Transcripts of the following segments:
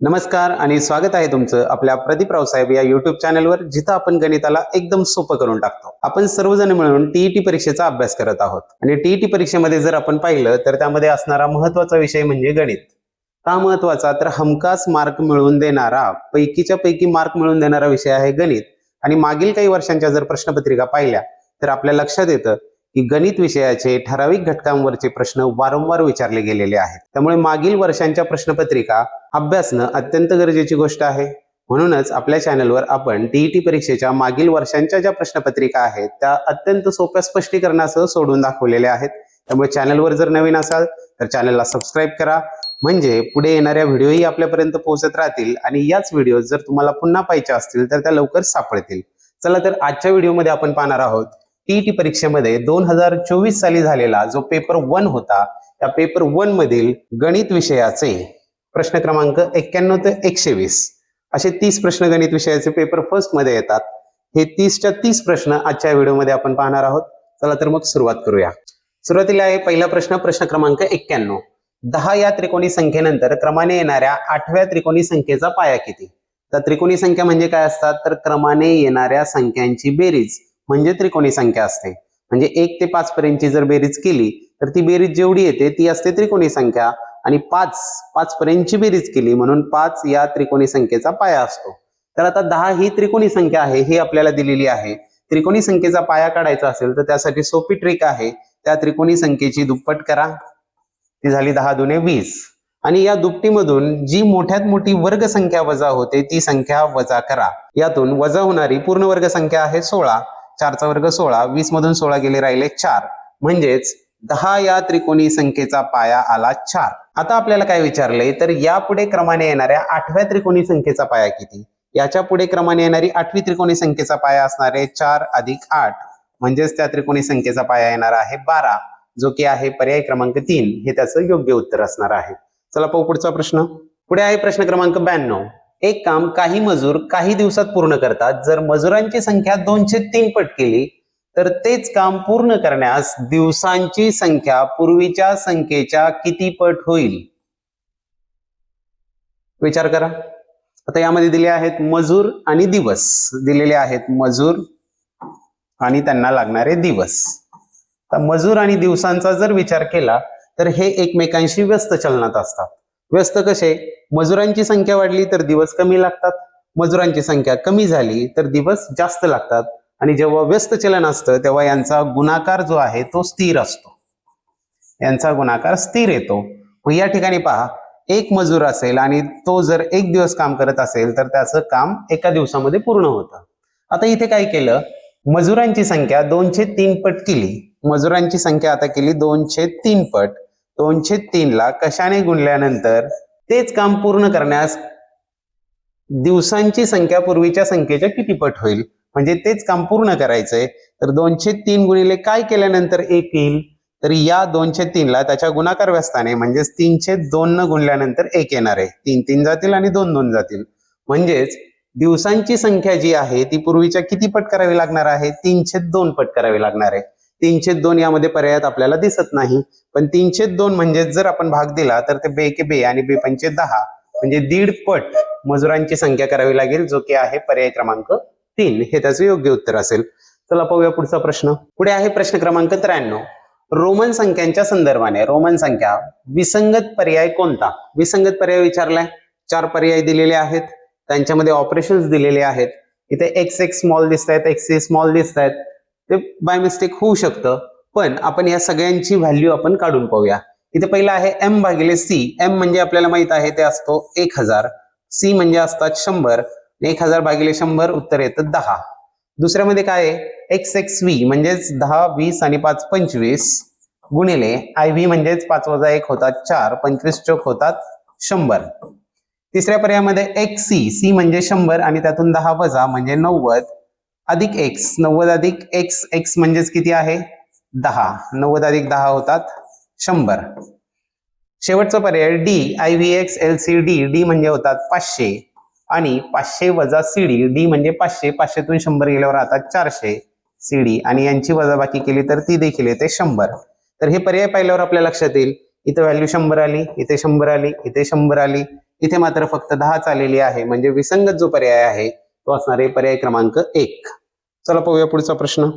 नमस्कार आणि स्वागत आहे तुमचं आपल्या प्रदीप रावसाहेब या युट्यूब चॅनलवर, जिथं आपण गणिताला एकदम सोपं करून टाकतो। आपण सर्वजण मिळून टीईटी परीक्षेचा अभ्यास करत आहोत आणि टीईटी परीक्षेमध्ये जर आपण पाहिलं तर त्यामध्ये असणारा महत्त्वाचा विषय म्हणजे गणित। का महत्त्वाचा? तर हमखास मार्क मिळवून देणारा, पैकीच्या पैकी मार्क मिळवून देणारा विषय आहे गणित। आणि मागील काही वर्षांच्या जर प्रश्नपत्रिका पाहिल्या तर आपल्या लक्षात येतं की गणित विषयाचे ठराविक घटकांवरचे प्रश्न वारंवार विचारले गेलेले आहेत। त्यामुळे मागील वर्षांच्या प्रश्नपत्रिका अभ्यासणं अत्यंत गरजेची गोष्ट आहे। म्हणूनच आपल्या चॅनलवर आपण टीईटी परीक्षेच्या मागील वर्षांच्या ज्या प्रश्नपत्रिका आहेत त्या अत्यंत सोप्या स्पष्टीकरणासह सोडून दाखवलेल्या आहेत। त्यामुळे चॅनलवर जर नवीन असाल तर चॅनलला सबस्क्राईब करा, म्हणजे पुढे येणाऱ्या व्हिडिओही आपल्यापर्यंत पोहोचत राहतील आणि याच व्हिडिओ जर तुम्हाला पुन्हा पाहायच्या असतील तर त्या लवकर सापडतील। चला तर आजच्या व्हिडिओमध्ये आपण पाहणार आहोत टीईटी परीक्षेमध्ये 2024 साली झालेला जो पेपर 1 होता, त्या पेपर 1 मधील गणित विषयाचे प्रश्न क्रमांक 91 ते 120 असे 30 प्रश्न गणित विषयाचे पेपर फर्स्ट मध्ये येतात। हे 30च्या 30 प्रश्न आजच्या व्हिडिओमध्ये आपण पाहणार आहोत। चला तर मग सुरुवात करूया। सुरुवातीला आहे पहिला प्रश्न, प्रश्न क्रमांक 91। 10 या त्रिकोणी संख्येनंतर क्रमाने येणाऱ्या 8व्या त्रिकोणी संख्येचा पाया किती? तर त्रिकोणी संख्या म्हणजे काय असतात? तर क्रमाने येणाऱ्या संख्यांची बेरीज म्हणजे त्रिकोणी संख्या असते। म्हणजे 1 ते 5 पर्यंतची जर बेरीज केली तर ती बेरीज जेवढी येते ती असते त्रिकोणी संख्या, आणि 5 पर्यंतची बेरीज केली म्हणून 5 या त्रिकोणी संख्येचा पाया असतो। तर आता 10 ही त्रिकोणी संख्या आहे, ही आपल्याला दिलेली आहे। त्रिकोणी संख्येचा पाया काढायचा असेल तर त्यासाठी सोपी ट्रिक आहे, त्या त्रिकोणी संख्येची दुप्पट करा, ती झाली 10 दुने 20, आणि या दुपटीमधून जी मोठ्यात मोठी वर्ग संख्या वजा होते ती संख्या वजा करा। यातून वजा होणारी पूर्ण वर्ग संख्या आहे 16, 4 चा वर्ग 16, 20 मधून 16 गेले राहिले 4, म्हणजेच 10 या त्रिकोणी संख्येचा पाया आला 4। आता आपल्याला काय विचारलंय तर यापुढे क्रमाने येणाऱ्या 8व्या त्रिकोणी संख्येचा पाया किती? याच्या पुढे क्रमाने येणारी 8वी त्रिकोणी संख्येचा पाया असणार आहे 4 अधिक 8, म्हणजेच त्या त्रिकोणी संख्येचा पाया येणार आहे 12, जो की आहे पर्याय क्रमांक 3, हे त्याचं योग्य उत्तर असणार आहे। चला पाहू पुढचा प्रश्न। पुढे आहे प्रश्न क्रमांक 92। एक काम काही मजूर काही दिवसात पूर्ण करतात। जर मजुरांची संख्या 203 पट केली तर तेच काम पूर्ण करण्यास दिवसांची संख्या पूर्वीच्या संख्येच्या किती पट होईल? विचार करा। आता यामध्ये दिले आहेत मजूर आणि दिवस, दिलेले आहेत मजूर आणि त्यांना लागणारे दिवस। तर मजूर आणि दिवसांचा जर विचार केला तर हे एकमेकांशी व्यस्त चलनात असतात। व्यस्त कसे? मजुरांची संख्या वाढली तर दिवस कमी लागतात, मजुरांची संख्या कमी झाली तर दिवस जास्त लागतात, आणि जेव्हा व्यस्त चलन असतं तेव्हा यांचा गुणाकार जो आहे तो स्थिर असतो, यांचा गुणाकार स्थिर येतो। मग या ठिकाणी पहा, एक मजूर असेल आणि तो जर 1 दिवस काम करत असेल तर त्याचं काम एका दिवसामध्ये पूर्ण होतं। आता इथे काय केलं, मजुरांची संख्या 203 पट केली, मजुरांची संख्या आता केली 203 पट। 203 ला कशाने गुणल्यानंतर तेच काम पूर्ण करण्यास दिवसांची संख्या पूर्वीच्या संख्येच्या किती पट होईल? म्हणजे तेच काम पूर्ण करायचंय तर 203 गुणिले काय केल्यानंतर 1 येईल? तर या 203 ला त्याच्या गुणाकार व्यस्ताने म्हणजेच 302 न गुणल्यानंतर 1 येणार आहे। 3 3 जातील आणि 2 2 जातील, म्हणजेच दिवसांची संख्या जी आहे ती पूर्वीच्या किती पट करावी लागणार आहे? 302 पट करावी लागणार आहे। 302 यामध्ये पर्यायात आपल्याला दिसत नाही, पण 302 म्हणजे जर आपण भाग दिला तर ते बे के बे आणि बे पंचे 10, म्हणजे 1.5 पट मजुरांची संख्या करावी लागेल, जो की आहे पर्याय क्रमांक 3, हे त्याचं योग्य उत्तर असेल। चला पाहूया पुढचा प्रश्न। पुढे आहे प्रश्न क्रमांक 93। रोमन संख्यांच्या संदर्भाने रोमन संख्या विसंगत पर्याय कोणता? विसंगत पर्याय विचारलाय, 4 पर्याय दिलेले आहेत, त्यांच्यामध्ये ऑपरेशन्स दिलेले आहेत। इथे एक्स एक्स स्मॉल दिसत आहेत, एक्स ए स्मॉल दिसत आहेत, ते बाय मिस्टेक होऊ शकतं, पण आपण या सगळ्यांची व्हॅल्यू आपण काढून पाहूया। इथे पहिला आहे एम भागिले सी। एम म्हणजे आपल्याला माहित आहे ते असतो 1000, सी म्हणजे असतात 100, 1000 भागिले 100 उत्तर येतं 10। दुसऱ्यामध्ये काय आहे? एक्स एक्स व्ही म्हणजेच 10, 20 आणि 5 25 गुणिले आय व्ही म्हणजेच 5 वजा 1 होतात 4, 25 चौक होतात 100। तिसऱ्या पर्यायामध्ये एक्स सी, सी म्हणजे 100 आणि त्यातून 10 वजा म्हणजे 90, अधिक एक्स, 90 अधिक एक्स, एक्स म्हणजेच किती आहे? 10, 90 अधिक 10 होतात 100। शेवटचा पर्याय D, I V X L C D, D म्हणजे होतात 500 आणि 500 वजा सी डी, डी म्हणजे 500, 500तून 100 गेल्यावर राहतात 400 सी डी, आणि यांची वजाबाकी केली तर ती देखील येते 100। तर हे पर्याय पाहिल्यावर आपल्या लक्षात येईल, इथे व्हॅल्यू 100 आली, इथे 100 आली, इथे 100 आली, इथे मात्र फक्त 10 आलेली आहे, म्हणजे विसंगत जो पर्याय आहे तो असणार आहे पर्याय क्रमांक 1. चला पाहूया पुढचा प्रश्न.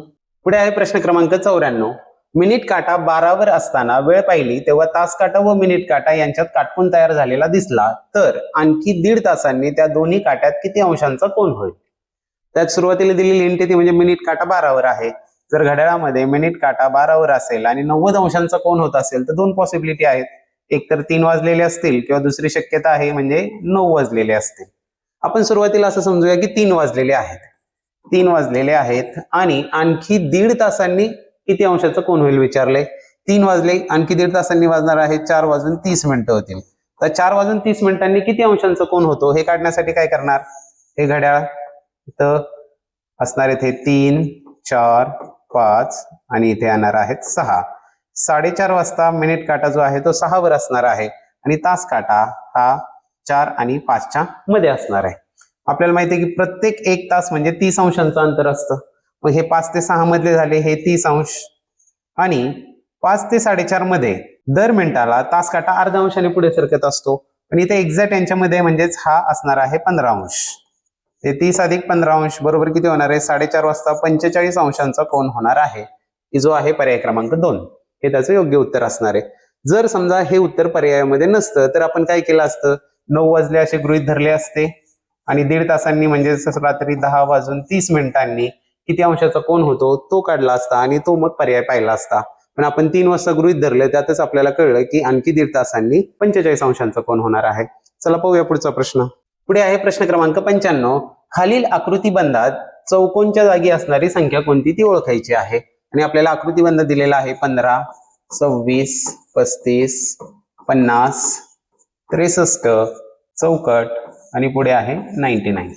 पुढे आहे प्रश्न क्रमांक 94. मिनिट काटा 12 असताना वेळ पाहिली तेव्हा तास काटा व मिनिट काटा यांच्यात काटकोन तयार झालेला दिसला तर आणखी 1.5 तासांनी त्या दोन्ही काट्यात किती अंशांचा कोन होईल? त्यात सुरुवातीला दिलेली हिंट ती म्हणजे मिनिट काटा 12 आहे. जर घड्याळामध्ये मिनिट काटा 12 असेल आणि 90 अंशांचा कोन होत असेल तर 2 पॉसिबिलिटी आहेत. एक तर 3 वाजलेले असतील किंवा दुसरी शक्यता आहे म्हणजे 9 वाजलेले असतील. आपण सुरुवातीला असं समजूया की 3 वाजलेले आहेत. 3 वाजलेले आहेत आणि आणखी 1.5 तासांनी किती अंशाचं कोन होईल विचारले. 3 वाजले, आणखी 1.5 तासांनी वाजणार आहे 4 वाजून 30 मिनिटं होतील. तर 4 वाजून 30 मिनिटांनी किती अंशांचा कोन होतो हे काढण्यासाठी काय करणार? हे घड्याळ इथं असणार, इथे 3, 4, 5 आणि इथे येणार आहेत 6. 4:30 वाजता मिनिट काटा जो आहे तो 6 वर असणार आहे आणि तास काटा हा 4 आणि 5च्या मध्ये असणार आहे. आपल्याला माहिती आहे की प्रत्येक 1 तास म्हणजे 30 अंशांचं अंतर असतं. मग हे 5 ते 6 मधले झाले हे 30 अंश आणि 5 ते 4:30 मध्ये दर मिनिटाला तास काटा अर्धा अंशाने पुढे सरकत असतो. पण इथे एक्झॅक्ट यांच्यामध्ये म्हणजेच हा असणार आहे 15 अंश. ते 30 अधिक 15 अंश बरोबर किती होणार आहे? 4:30 वाजता 45 अंशांचा कोन होणार आहे, की जो आहे पर्याय क्रमांक 2. हे त्याचं योग्य उत्तर असणार आहे. जर समजा हे उत्तर पर्यायामध्ये नसतं तर आपण काय केलं असतं? 9 वाजले असे गृहीत धरले असते आणि 1.5 तासांनी म्हणजे रात्री 10 वाजून 30 मिनिटांनी किती अंशाचा कोन होतो तो काढला असता आणि तो मग पर्याय पाहिला असता. पण आपण 3 वाजता गृहीत धरलं, त्यातच आपल्याला कळलं की आणखी 1.5 तासांनी 45 अंशांचा कोन होणार आहे. चला पाहूया पुढचा प्रश्न. पुढे आहे प्रश्न क्रमांक 95. खालील आकृतीबंधात चौकोनच्या जागी असणारी संख्या कोणती ती ओळखायची आहे. आणि आपल्याला आकृतीबंध दिलेला आहे 15, 26, 35, 50, 63, चौकट आणि पुढे आहे 99.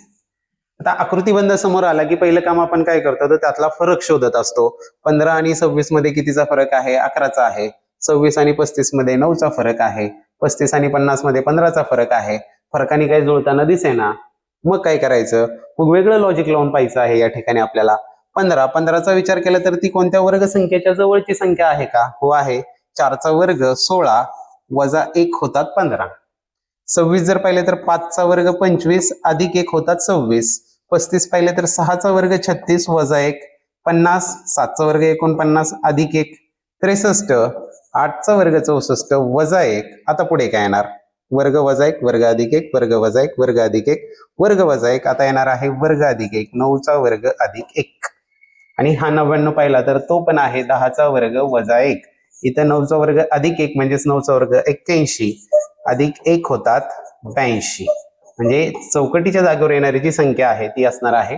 आता आकृतीबंध समोर आला की पहिलं काम आपण काय करतो तर त्यातला फरक शोधत असतो. 15 आणि 26 मध्ये कितीचा फरक आहे? 11चा आहे. 26 आणि 35 मध्ये 9चा फरक आहे. 35 आणि 50 मध्ये 15चा फरक आहे. फरकाने काही जुळताना दिसेना. मग काय करायचं? मग वेगळं लॉजिक लावून पाहायचं आहे या ठिकाणी आपल्याला. 15चा विचार केला तर ती कोणत्या वर्ग संख्येच्या जवळची संख्या आहे का? हो आहे. 4चा वर्ग 16 वजा 1 होतात 15. 26 जर पाहिले तर 5चा वर्ग 25 अधिक 1 होतात 26. 35 पाहिले तर 6चा वर्ग 36 वजा 1. 50, 7चा वर्ग 49 अधिक 1 63. 8चा वर्ग 64 वजा 1. आता पुढे काय येणार? वर्ग वजा 1 वर्ग अधिक 1 वर्ग वजा 1 वर्ग अधिक 1 वर्ग वजा 1. आता येणार आहे वर्ग अधिक 1 9चा वर्ग अधिक 1. आणि हा 99 पाहिला तर तो पण आहे 10चा वर्ग वजा 1. इथं 9चा वर्ग अधिक 1 म्हणजेच 9चा वर्ग 81 अधिक 1 होतात 82. म्हणजे चौकटीच्या जागेवर येणारी जी संख्या आहे ती असणार आहे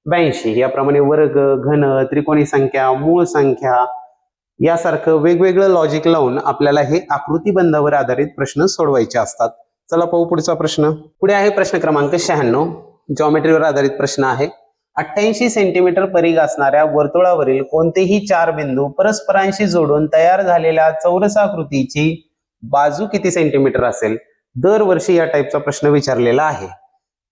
82. याप्रमाणे वर्ग, घन, त्रिकोणी संख्या, मूळ संख्या यासारखं वेगवेगळं लॉजिक लावून आपल्याला हे आकृतीबंधावर आधारित प्रश्न सोडवायचे असतात. चला पाहू पुढचा प्रश्न. पुढे आहे प्रश्न क्रमांक 96. जॉमेट्रीवर आधारित प्रश्न आहे. 88 सेंटीमीटर परिघ असणाऱ्या वर्तुळावरील कोणतेही 4 बिंदू परस्परांशी जोडून तयार झालेल्या चौरसाकृतीची बाजू किती सेंटीमीटर असेल? दरवर्षी या टाईपचा प्रश्न विचारलेला आहे.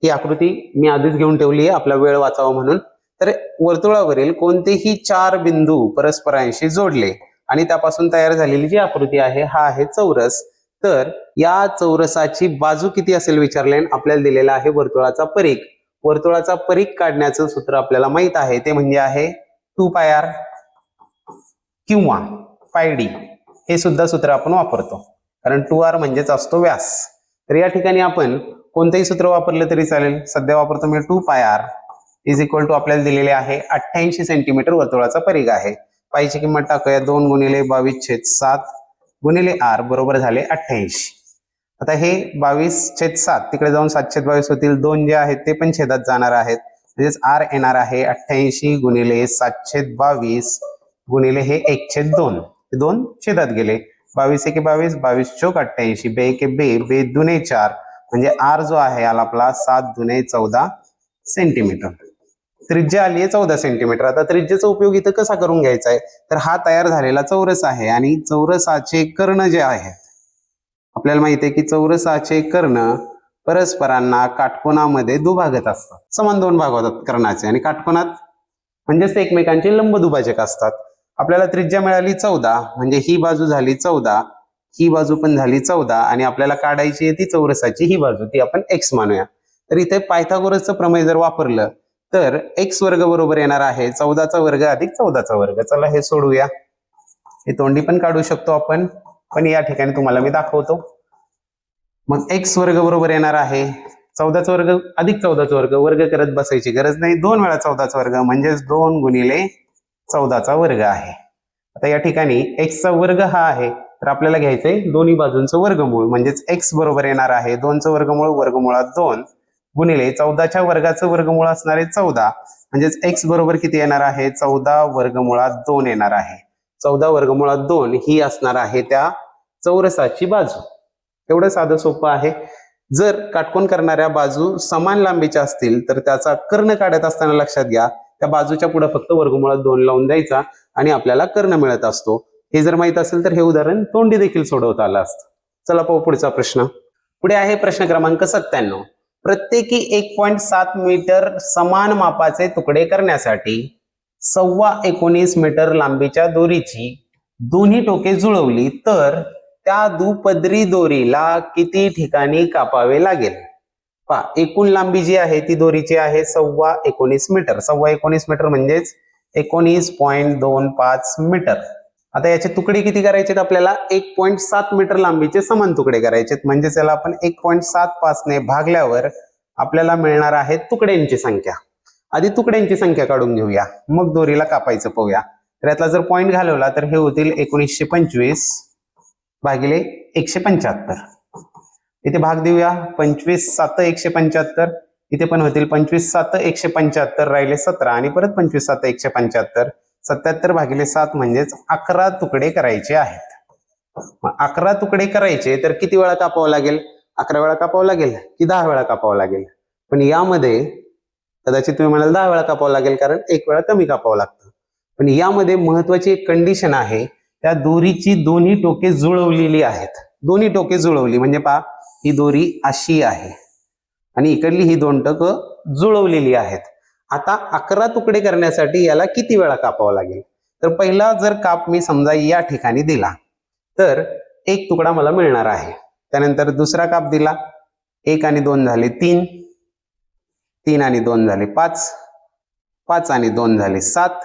ही आकृती मी आधीच घेऊन ठेवली आहे आपला वेळ वाचावा म्हणून. तर वर्तुळावरील कोणतेही 4 बिंदू परस्परांशी जोडले आणि त्यापासून तयार झालेली जी आकृती आहे हा आहे चौरस. तर या चौरसाची बाजू किती असेल विचारले. आपल्याला दिलेला आहे वर्तुळाचा परिघ. वर्तुळाचा परिघ काढण्याचं सूत्र आपल्याला माहित आहे, ते म्हणजे आहे 2πr किंवा πd. हे सुद्धा सूत्र आपण वापरतो कारण 2r म्हणजेच असतो व्यास. तर या ठिकाणी आपण कोणतेही सूत्र वापरले तरी चालेल. सध्या वापरतो मी 2πr इज इक्वल टू आपल्याला दिलेले आहे 88 सेंटीमीटर वर्तुळाचा परिघ आहे. पायची किंमत टाकूया 2 गुणिले 22/7 गुणिले r बरोबर झाले 88. आता हे 22/7 तिकडे जाऊन 7/22 होतील. 2 जे आहेत ते पण छेदात जाणार आहेत म्हणजेच r येणार आहे 88 गुणिले 7/22 गुणिले हे 1/2. हे 2 छेदात गेले. 22 एके 22 22 चौक 88 बे एके बे बे दुने 4 म्हणजे r जो आहे आला आपला 7 दुने 14 सेंटीमीटर. त्रिज्या आली आहे 14 सेंटीमीटर. आता त्रिज्येचा उपयोग इथं कसा करून घ्यायचा आहे तर हा तयार झालेला चौरस आहे आणि चौरसाचे कर्ण जे आहेत आपल्याला माहिती आहे की चौरसाचे कर्ण परस्परांना काटकोनामध्ये दुभागत असतात. समान 2 भाग होतात कर्णाचे आणि काटकोनात म्हणजेच ते एकमेकांचे लंब दुभाजक असतात. आपल्याला त्रिज्या मिळाली 14 म्हणजे ही बाजू झाली 14, ही बाजू पण झाली 14 आणि आपल्याला काढायची आहे ती चौरसाची ही बाजू, ती आपण x मानूया. तर इथे पायथागोरसचं प्रमेय जर वापरलं तर x वर्ग बरोबर येणार आहे 14चा वर्ग अधिक 14चा वर्ग. चला हे सोडूया, हे तोंडी पण काढू शकतो आपण, पण या ठिकाणी तुम्हाला मी दाखवतो. मग x वर्ग बरोबर येणार आहे 14चा वर्ग अधिक 14चा वर्ग. वर्ग करत बसायची गरज नाही, 2 वेळा 14चा वर्ग म्हणजेच 2 गुणिले 14चा वर्ग आहे. आता या ठिकाणी x चा वर्ग हा आहे, तर आपल्याला घ्यायचंय दोन्ही बाजूंचं वर्गमूळ, म्हणजेच x बरोबर येणार आहे 2चं वर्गमूळ वर्गमुळात 2 गुणिले 14च्या वर्गाचं वर्गमूळ असणार आहे 14, म्हणजेच x बरोबर किती येणार आहे 14 वर्गमुळात 2 येणार आहे. 14 वर्गमुळात 2 ही असणार आहे त्या चौरसाची बाजू. एवढं साधं सोपं आहे. जर काटकोन करणाऱ्या बाजू समान लांबीच्या असतील तर त्याचा कर्ण काढत असताना लक्षात घ्या, त्या बाजूच्या पुढे फक्त वर्गमुळात 2 लावून द्यायचा आणि आपल्याला कर्ण मिळत असतो. हे जर माहित असेल तर हे उदाहरण तोंडी देखील सोडवता आलं असतं. चला पाहू पुढचा प्रश्न. पुढे आहे प्रश्न क्रमांक 97. प्रत्येकी 1.7 मीटर समान मापाचे तुकडे करण्यासाठी 19.25 मीटर लांबीच्या दोरीची दोन्ही टोके जुळवली तर त्या दुपदरी दोरीला किती ठिकाणी कापावे लागेल? पहा, एकूण लांबी जी आहे ती दोरीची आहे 19.25 मीटर. 19.25 मीटर म्हणजेच 19.25 मीटर. आता याचे तुकडे किती करायचे? आपल्याला 1.7 मीटर लांबीचे समान तुकडे करायचे, म्हणजे त्याला आपण 1.75 ने भागल्यावर आपल्याला मिळणार आहे तुकड्यांची संख्या. आधी तुकड्यांची संख्या काढून घेऊया, मग दोरीला कापायचं पाहूया. तर यातला जर पॉईंट घालवला तर हे होतील 1925 भागिले 175. इथे भाग देऊया, 25 7 175. इथे पण होतील 25 7 175, राहिले 17 आणि परत 25 7 175. 77 भागिले 7 म्हणजेच 11 तुकडे करायचे आहेत. 11 तुकडे करायचे तर किती वेळा कापावं लागेल? 11 वेळा कापावं लागेल की 10 वेळा कापावं लागेल? पण यामध्ये कदाचित तुम्ही म्हणाल 10 वेळा कापावं लागेल, कारण 1 वेळा कमी कापावं लागतं. पण यामध्ये महत्वाची एक कंडिशन आहे, त्या दोरीची दोन्ही टोके जुळवलेली आहेत. दोन्ही टोके जुळवली म्हणजे पहा, ही दोरी अशी आहे आणि इकडली ही दोन टोकं जुळवलेली आहेत. आता 11 तुकडे करण्यासाठी याला किती वेळा कापावं लागेल? तर पहिला जर काप मी समजा या ठिकाणी दिला तर 1 तुकडा मला मिळणार आहे. त्यानंतर दुसरा काप दिला, 1 आणि 2 झाले 3, 3 आणि 2 झाले 5, 5 आणि 2 झाले 7,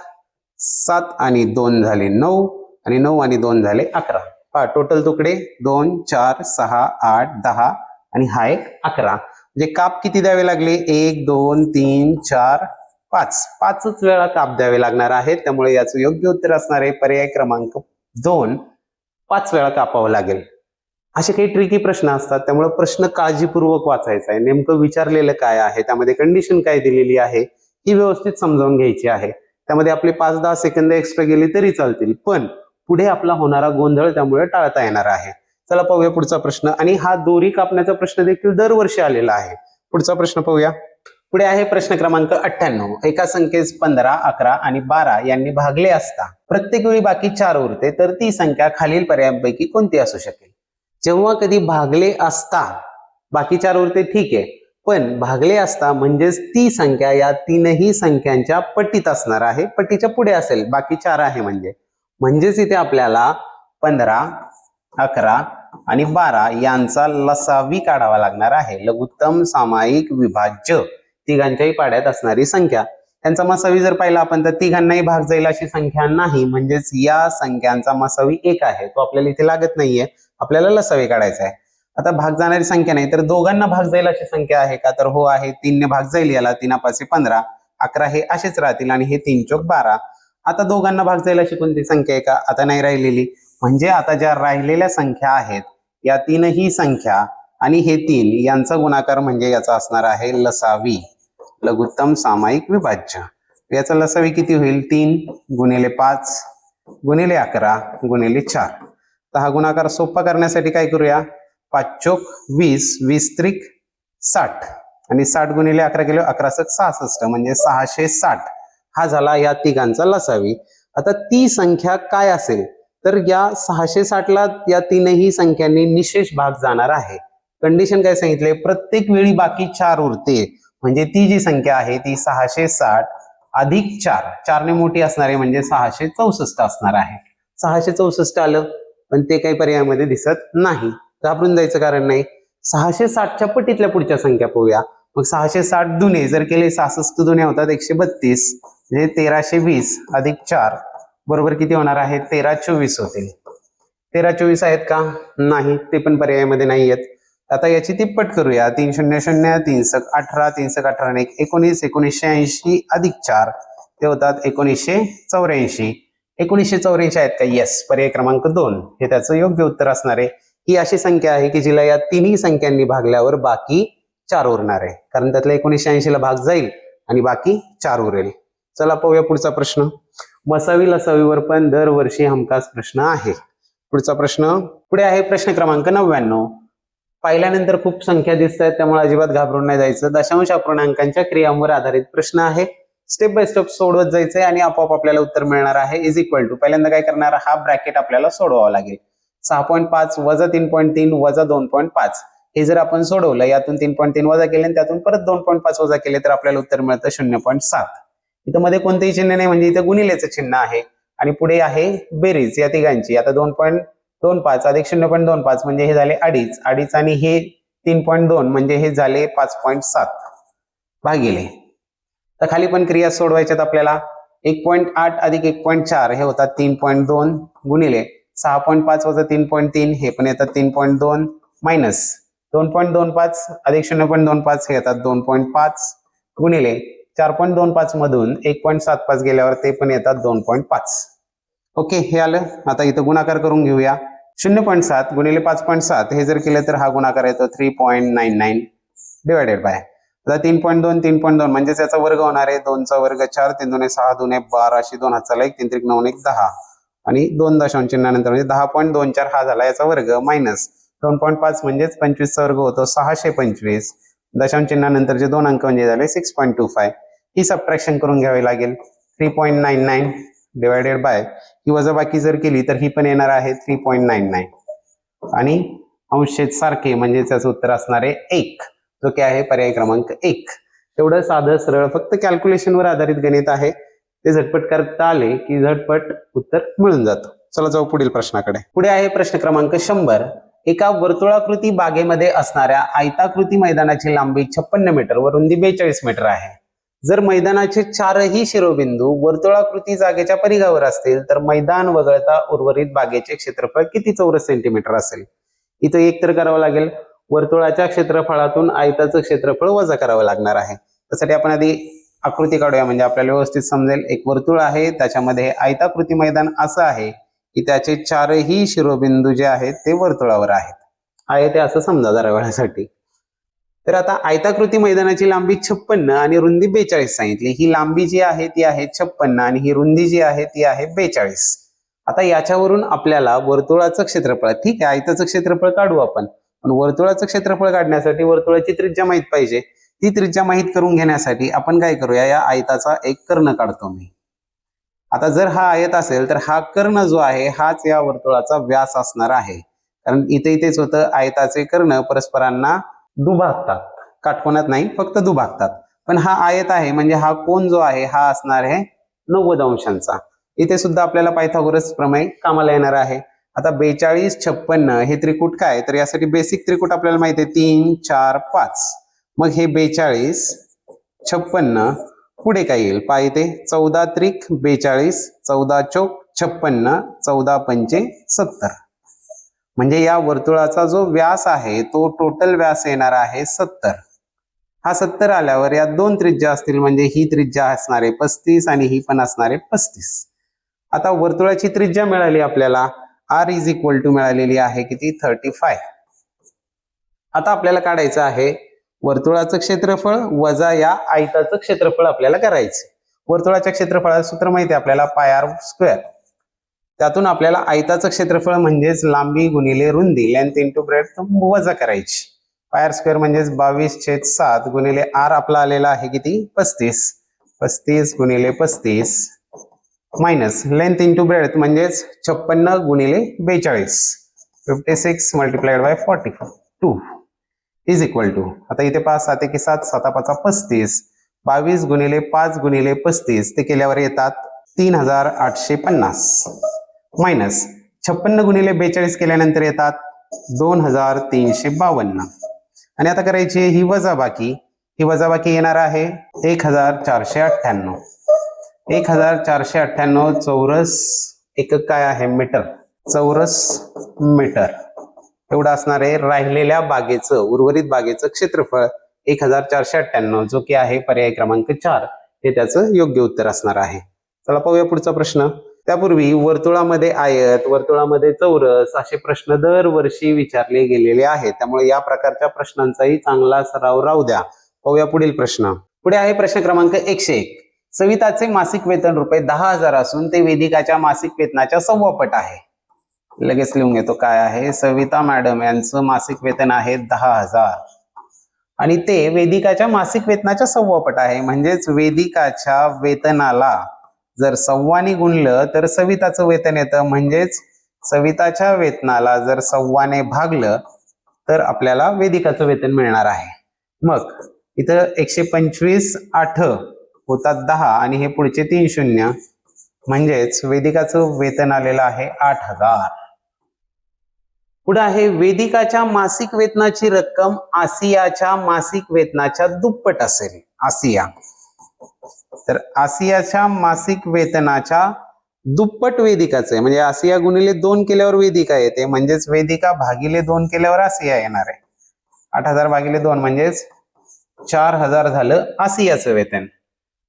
7 आणि 2 झाले 9 आणि 9 आणि 2 झाले 11. पहा, टोटल तुकडे 2 4 6 8 10 आणि हा एक 11. म्हणजे काप किती द्यावे लागले? 1 2 3 4 5. 5च वेळा काप द्यावे लागणार आहेत. त्यामुळे याचं योग्य उत्तर असणार आहे पर्याय क्रमांक 2, 5 वेळा कापावं लागेल. असे काही ट्रिकी प्रश्न असतात, त्यामुळे प्रश्न काळजीपूर्वक वाचायचा आहे. नेमकं विचारलेलं काय आहे, त्यामध्ये कंडिशन काय दिलेली आहे ही व्यवस्थित समजावून घ्यायची आहे. त्यामध्ये आपले 5-10 सेकंद एक्स्ट्रा गेली तरी चालतील, पण पुढे आपला होणारा गोंधळ त्यामुळे टाळता येणार आहे. चला पाहूया पुढचा प्रश्न. आणि हा दोरी कापण्याचा प्रश्न देखील दरवर्षी आलेला आहे. पुढचा प्रश्न पाहूया. पुढे आहे प्रश्न क्रमांक 98. एका संख्येस 15 11 आणि 12 यांनी भागले असता प्रत्येक वेळी बाकी 4 उरते, तर ती संख्या खालील पर्यायांपैकी कोणती असू शकेल? जेव्हा कधी भागले असता बाकी 4 उरते ठीक आहे, पण भागले असता म्हणजेच ती संख्या या तीनही संख्यांच्या पटीत असणार आहे, पटीच्या पुढे असेल, बाकी 4 आहे म्हणजेच इथे आपल्याला 15 11 आणि 12 यांचा लसावी काढावा लागणार आहे. लघुत्तम सामायिक विभाज्य तिघांच्याही पाड्यात असणारी संख्या. त्यांचा मसावी जर पाहिला आपण तर तिघांनाही भाग जाईल अशी संख्या नाही, म्हणजेच या संख्यांचा मसावी 1 आहे, तो आपल्याला इथे लागत नाहीये, आपल्याला लसावी काढायचा आहे. आता भाग जाणारी संख्या नाही तर दोघांना भाग जाईल अशी संख्या आहे का? तर हो आहे. 3 ने भाग जाईल याला, 3 5 15, 11 हे असेच राहतील आणि हे 3 चौक 12. आता दोघांना भाग जाईल अशी कोणती संख्या आहे का? आता नाही राहिलेली. म्हणजे आता ज्या राहिलेल्या संख्या आहेत या तीनही संख्या आणि हे 3 यांचा गुणाकार म्हणजे याचा असणार आहे लसावी, लघुत्तम सामायिक विभाज्य. याचा लसावी किती होईल? 3 गुणिले 5 गुणिले 11 गुणिले 4. तर हा गुणाकार सोपा करण्यासाठी काय करूया? 5 चौक 20, 20 त्रिक 60 आणि 60 गुणिले 11 केले 11 66, म्हणजे 660. हा झाला या तिघांचा लसावी. आता ती संख्या काय असेल? तर या 660ला या तीनही संख्यांनी निशेष भाग जाणार आहे. कंडिशन काय सांगितले? प्रत्येक वेळी बाकी 4 उरते, म्हणजे ती जी संख्या आहे ती 660 अधिक 4, 4 ने मोठी असणार आहे म्हणजे 664 असणार आहे. 664 आलं. पण ते काही पर्यायामध्ये दिसत नाही. घाबरून जायचं कारण नाही. 660च्या पटीतल्या पुढच्या संख्या पाहूया. मग 660 दुने जर केले 66 दुने होतात 132 म्हणजे 1320 अधिक 4 बरोबर किती होणार आहे 1324 होतील. 1324 आहेत का नाही ते पण पर्यायामध्ये नाही आहेत. आता याची तिप्पट करूया. 3 0 0 3 सक 18 3 सक 18 1 19 1980 अधिक 4 ते होतात 1984. 1984 आहेत का येस पर्याय क्रमांक 2 हे त्याचं योग्य उत्तर असणार आहे. ही अशी संख्या आहे की जिला या तिन्ही संख्यांनी भागल्यावर बाकी 4 उरणार आहे कारण त्यातल्या 1980 ला भाग जाईल आणि बाकी 4 उरेल. चला पाहूया पुढचा प्रश्न. मसावी लसावीवर पण दरवर्षी हमखास प्रश्न आहे. पुढचा प्रश्न पुढे आहे प्रश्न क्रमांक 99. पाहिल्यानंतर खूप संख्या दिसत आहेत त्यामुळे अजिबात घाबरून नाही जायचं. दशांश अपूर्णांकांच्या क्रियांवर आधारित प्रश्न आहे. स्टेप बाय स्टेप सोडवत जायचंय आणि आपोआप आपल्याला उत्तर मिळणार आहे. इज इक्वल टू पहिल्यांदा काय करणार हा ब्रॅकेट आपल्याला सोडवावा लागेल. 6.5 वजा 3.3 वजा 2.5 हे जर आपण सोडवलं यातून 3.3 वजा केले आणि त्यातून परत 2.5 वजा केले तर आपल्याला उत्तर मिळतं 0.7. इथं मध्ये कोणतेही चिन्ह नाही म्हणजे इथं गुणिलेचं चिन्ह आहे आणि पुढे आहे बेरीज या तिघांची. आता 2.25 अधिक 0.25 म्हणजे हे झाले अडीच आणि हे 3.2 म्हणजे हे झाले 5.7 भागिले. तर खाली पण क्रिया सोडवायच्यात आपल्याला. 1.8 अधिक 1.4 हे होतात 3.2 गुणिले 6.5 वजा 3.3 हे पण येतात 3.2 मायनस 2.25 अधिक 0.25 हे येतात 2.5 गुणिले 4.25 मधून 1.75 गेल्यावर ते पण येतात 2.5. ओके हे आलं. आता इथं गुणाकार करून घेऊया. 0.7 गुणिले 5.7 हे जर केलं तर हा गुणाकार येतो 3.99 डिवायडेड बाय आता 3.2 म्हणजेच याचा वर्ग होणार आहे 2 चा वर्ग 4 3 दुने 6 दुने 12 अशी 2 हाताला 1 3 त्रिक 9 1 10 आणि 2 दशांश चिन्हानंतर म्हणजे 10.24 हा झाला याचा वर्ग मायनस 2.5 म्हणजेच 25 चा वर्ग होतो 625 दशांश चिन्हानंतर जे 2 अंक म्हणजे झाले 6.25. ही सबट्रॅक्शन करून घ्यावी लागेल. 3.99 डिवायडेड बाय ही वजाबाकी जर केली तर ही पण येणार आहे 3.99 आणि अंशछेद सारखे म्हणजे त्याचं उत्तर असणार आहे 1 जो की आहे पर्याय क्रमांक 1. एवढं साधं सरळ फक्त कॅल्क्युलेशनवर आधारित गणित आहे. ते झटपट करता आले की झटपट उत्तर मिळून जातं. चला जाऊ पुढील प्रश्नाकडे. पुढे आहे प्रश्न क्रमांक 100. एका वर्तुळाकृती बागेमध्ये असणाऱ्या आयताकृती मैदानाची लांबी 56 मीटर व रुंदी 42 मीटर आहे. जर मैदानाचे चारही शिरोबिंदू वर्तुळाकृती जागेच्या परिघावर असतील तर मैदान वगळता उर्वरित बागेचे क्षेत्रफळ किती चौरस सेंटीमीटर असेल. इथं एक तर करावं लागेल. वर्तुळाच्या क्षेत्रफळातून आयताचं क्षेत्रफळ वजा करावं लागणार आहे. त्यासाठी आपण आधी आकृती काढूया म्हणजे आपल्याला व्यवस्थित समजेल. एक वर्तुळ आहे त्याच्यामध्ये आयताकृती मैदान असं आहे की त्याचे चारही शिरोबिंदू जे आहेत ते वर्तुळावर आहेत. आहे ते असं समजा जरा वेळासाठी. तर आता आयताकृती मैदानाची लांबी 56 आणि रुंदी 42 सांगितली. ही लांबी जी आहे ती आहे 56 आणि ही रुंदी जी आहे ती आहे 42. आता याच्यावरून आपल्याला वर्तुळाचं क्षेत्रफळ ठीक आहे आयताचं क्षेत्रफळ काढू आपण पण वर्तुळाचं क्षेत्रफळ काढण्यासाठी वर्तुळाची त्रिज्या माहित पाहिजे. ती त्रिज्या माहित करून घेण्यासाठी आपण काय करूया या आयताचा एक कर्ण काढतो मी. आता जर हा आयत असेल तर हा कर्ण जो आहे हाच या वर्तुळाचा व्यास असणार आहे कारण इथेच होतं आयताचे कर्ण परस्परांना दुभागतात काटकोनात नाही फक्त दुभागतात. पण हा आयत आहे म्हणजे हा कोन जो आहे हा असणार आहे 90 अंशांचा. इथे सुद्धा आपल्याला पायथागोरस प्रमेय कामाला येणार आहे. आता 42 56 हे त्रिकूट काय तर यासाठी बेसिक त्रिकूट आपल्याला माहिती आहे 3 4 5. मग हे 42 56 पुढे काय येईल पाय इथे 14 त्रिक 42 14 चौक 56 14 पंचे 70 म्हणजे या वर्तुळाचा जो व्यास आहे तो टोटल व्यास येणार आहे 70. हा 70 आल्यावर या दोन त्रिज्या असतील म्हणजे ही त्रिज्या असणार आहे 35 आणि ही पण असणार आहे 35. आता वर्तुळाची त्रिज्या मिळाली आपल्याला r इज इक्वल टू मिळालेली आहे किती 35. आता आपल्याला काढायचं आहे वर्तुळाचं क्षेत्रफळ वजा या आयताचं क्षेत्रफळ आपल्याला करायचं. वर्तुळाच्या क्षेत्रफळाचं सूत्र माहिती आहे आपल्याला पाय r स्क्वेअर. त्यातून आपल्याला आयताचं क्षेत्रफळ म्हणजेच लांबी गुणिले रुंदी लेंथ इंटू ब्रेड्थ वजा करायची. पाय r स्क्वेअर म्हणजेच 22/7 गुणिले r आपला आलेला आहे किती 35. 35 गुणिले 35 मायनस लेंथ इंटू ब्रेड्थ म्हणजेच 56 गुणिले 42 56 multiplied by 42 is equal to आता इथे 5 7 1 7 7 5 35 22 गुणिले 5 गुणिले 35 ते केल्यावर येतात 3850 मायनस 56 गुणिले 42 केल्यानंतर येतात 2352. आणि आता करायची ही वजाबाकी. ही वजाबाकी येणार आहे 1498. 1498 चौरस एकक काय आहे? मीटर. चौरस मीटर एवढं असणार आहे. राहिलेल्या बागेचं, उर्वरित बागेचं क्षेत्रफळ 1498, जो की आहे पर्याय क्रमांक 4, हे त्याचं योग्य उत्तर असणार आहे. चला पाहूया पुढचा प्रश्न. त्यापूर्वी वर्तुळामध्ये आयत, वर्तुळामध्ये चौरस असे प्रश्न दरवर्षी विचारले गेलेले आहेत. त्यामुळे या प्रकारच्या प्रश्नांचाही चांगला सराव राहू द्या. पाहूया पुढील प्रश्न. पुढे आहे प्रश्न क्रमांक 101. सविताचे मासिक वेतन रुपये 10,000 असून ते वेदिकाच्या मासिक वेतनाच्या 1/2 पट आहे. लगेच लिहून घेतो काय आहे. सविता मॅडम यांचं मासिक वेतन आहे 10,000 आणि ते वेदिकाच्या मासिक वेतनाच्या 1/2 पट आहे. म्हणजेच वेदिकाच्या वेतनाला जर 1/2 गुणलं तर सविताचं वेतन येतं. म्हणजेच सविताच्या वेतनाला जर 1/2 भागलं तर आपल्याला वेदिकाचं वेतन मिळणार आहे. मग इथं 125 8 होतात 10 आणि हे पुढचे 3 शून्य, म्हणजेच वेदिकाचं वेतन आलेलं आहे 8,000. पुढे आहे वेदिकाच्या मासिक वेतनाची रक्कम आसियाच्या मासिक वेतनाच्या दुप्पट असेल. आसिया, तर आसियाच्या मासिक वेतनाच्या दुप्पट वेदिकाचं आहे. म्हणजे आसिया गुणिले 2 केल्यावर वेदिका येते. म्हणजेच वेदिका भागिले 2 केल्यावर आसिया येणार आहे. 8,000 भागिले 2 म्हणजेच 4,000 झालं आसियाचं वेतन.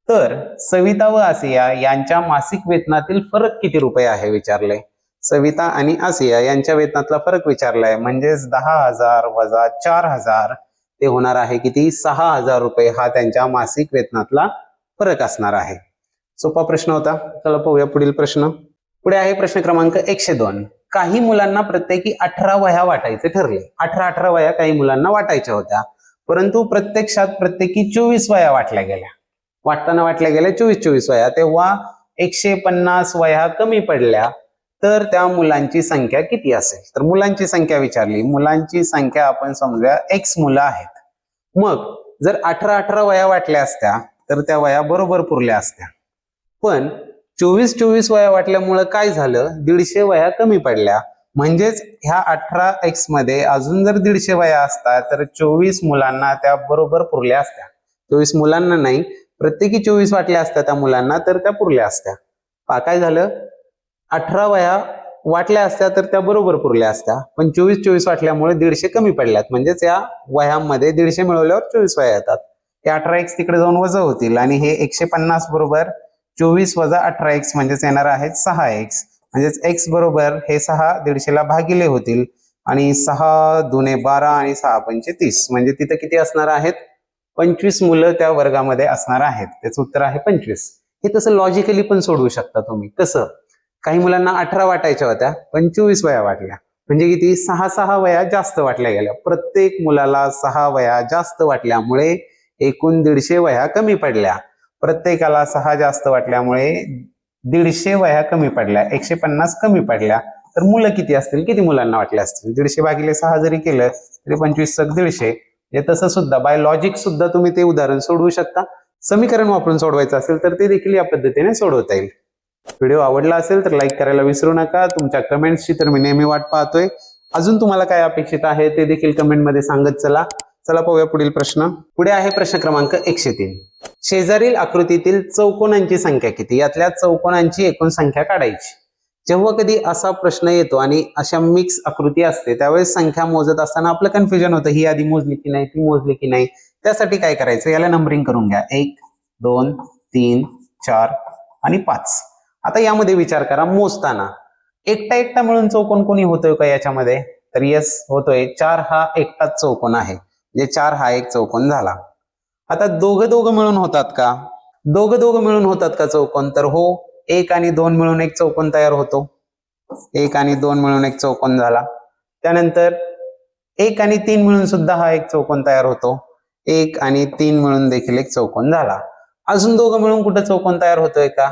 तर सविता व आसिया यांच्या मासिक वेतनातील फरक किती रुपये आहे विचारले. सविता आणि आसिया यांच्या वेतनातला फरक विचारलाय. म्हणजेच 10,000 वजा 4,000 ते होणार आहे किती? 6,000 रुपये. हा त्यांच्या मासिक वेतनातला फरक असणार आहे. सोपा प्रश्न होता. चला पाहूया पुढील प्रश्न. पुढे आहे प्रश्न क्रमांक 102. काही मुलांना प्रत्येकी 18 वह्या वाटायचे ठरले. 18 वह्या काही मुलांना वाटायच्या होत्या, परंतु प्रत्यक्षात प्रत्येकी 24 वह्या वाटल्या गेल्या. वाटताना वाटल्या गेल्या 24 वह्या. तेव्हा 150 वह्या कमी पडल्या. तर त्या मुलांची संख्या किती असेल? तर मुलांची संख्या विचारली. मुलांची संख्या आपण समजूया x मुलं आहेत. मग जर 18 वह्या वाटल्या असत्या तर त्या वह्या बरोबर पुरल्या असत्या. पण 24 वह्या वाटल्यामुळं काय झालं? 150 वह्या कमी पडल्या. म्हणजेच ह्या 18x मध्ये अजून जर 150 वह्या असतात तर 24 मुलांना त्या बरोबर पुरल्या असत्या. 24 मुलांना नाही, प्रत्येकी 24 वाटल्या असत्या त्या मुलांना तर त्या पुरल्या असत्या. काय झालं? 18 वह्या वाटल्या असत्या तर त्या बरोबर पुरल्या असत्या, पण 24 वाटल्यामुळे 150 कमी पडल्यात. म्हणजेच या वह्यांमध्ये 150 मिळवल्यावर 24 वह्या येतात. हे 18x तिकडे जाऊन वजा होतील आणि हे 150 बरोबर 24 वजा 18x म्हणजेच येणार आहेत 6x. म्हणजेच x बरोबर हे 6 150 भागिले होतील आणि 6 दुने 12 आणि 6 पंचे 30. म्हणजे तिथं किती असणार आहेत? 25 मुलं त्या वर्गामध्ये असणार आहेत. त्याचं उत्तर आहे 25. हे तसं लॉजिकली पण सोडवू शकता तुम्ही. कसं? काही मुलांना 18 वाटायच्या होत्या पण 24 वह्या वाटल्या. म्हणजे किती? 6 वह्या जास्त वाटल्या गेल्या. प्रत्येक मुलाला 6 वह्या जास्त वाटल्यामुळे एकूण 150 वह्या कमी पडल्या. प्रत्येकाला 6 जास्त वाटल्यामुळे 150 वह्या कमी पडल्या. 150 कमी पडल्या. तर मुलं किती असतील? किती मुलांना वाटल्या असतील? 150 भागिले 6 जरी केलं तरी 25 × 150. हे तसं सुद्धा बाय लॉजिक सुद्धा तुम्ही ते उदाहरण सोडवू शकता. समीकरण वापरून सोडवायचं असेल तर ते देखील या पद्धतीने सोडवता येईल. व्हिडिओ आवडला असेल तर लाईक करायला विसरू नका. तुमच्या कमेंट्सची तर मी नेहमी वाट पाहतोय. अजून तुम्हाला काय अपेक्षित आहे ते देखील कमेंटमध्ये सांगत चला. चला पाहूया पुढील प्रश्न. पुढे आहे प्रश्न क्रमांक 103. शेजारील आकृतीतील चौकोनांची संख्या किती? यातल्या चौकोनांची एकूण संख्या काढायची. जेव्हा कधी असा प्रश्न येतो आणि अशा मिक्स आकृती असते त्यावेळेस संख्या मोजत असताना आपलं कन्फ्युजन होतं. ही आधी मोजली की नाही, ती मोजली की नाही. त्यासाठी काय करायचं? याला नंबरिंग करून घ्या. 1 2 3 4 आणि 5. आता यामध्ये विचार करा, मोजताना एकटा मिळून चौकोन कोणी होतोय का याच्यामध्ये? तर यस होतोय. 4 हा एकटाच चौकोन आहे. म्हणजे 4 हा एक चौकोन झाला. आता दोघं मिळून होतात का? दोघं मिळून होतात का चौकोन? तर हो. 1 आणि 2 मिळून एक चौकोन तयार होतो. 1 आणि 2 मिळून एक चौकोन झाला. त्यानंतर 1 आणि 3 मिळून सुद्धा हा एक चौकोन तयार होतो. 1 आणि 3 मिळून देखील एक चौकोन झाला. अजून दोघं मिळून कुठं चौकोन तयार होतोय का?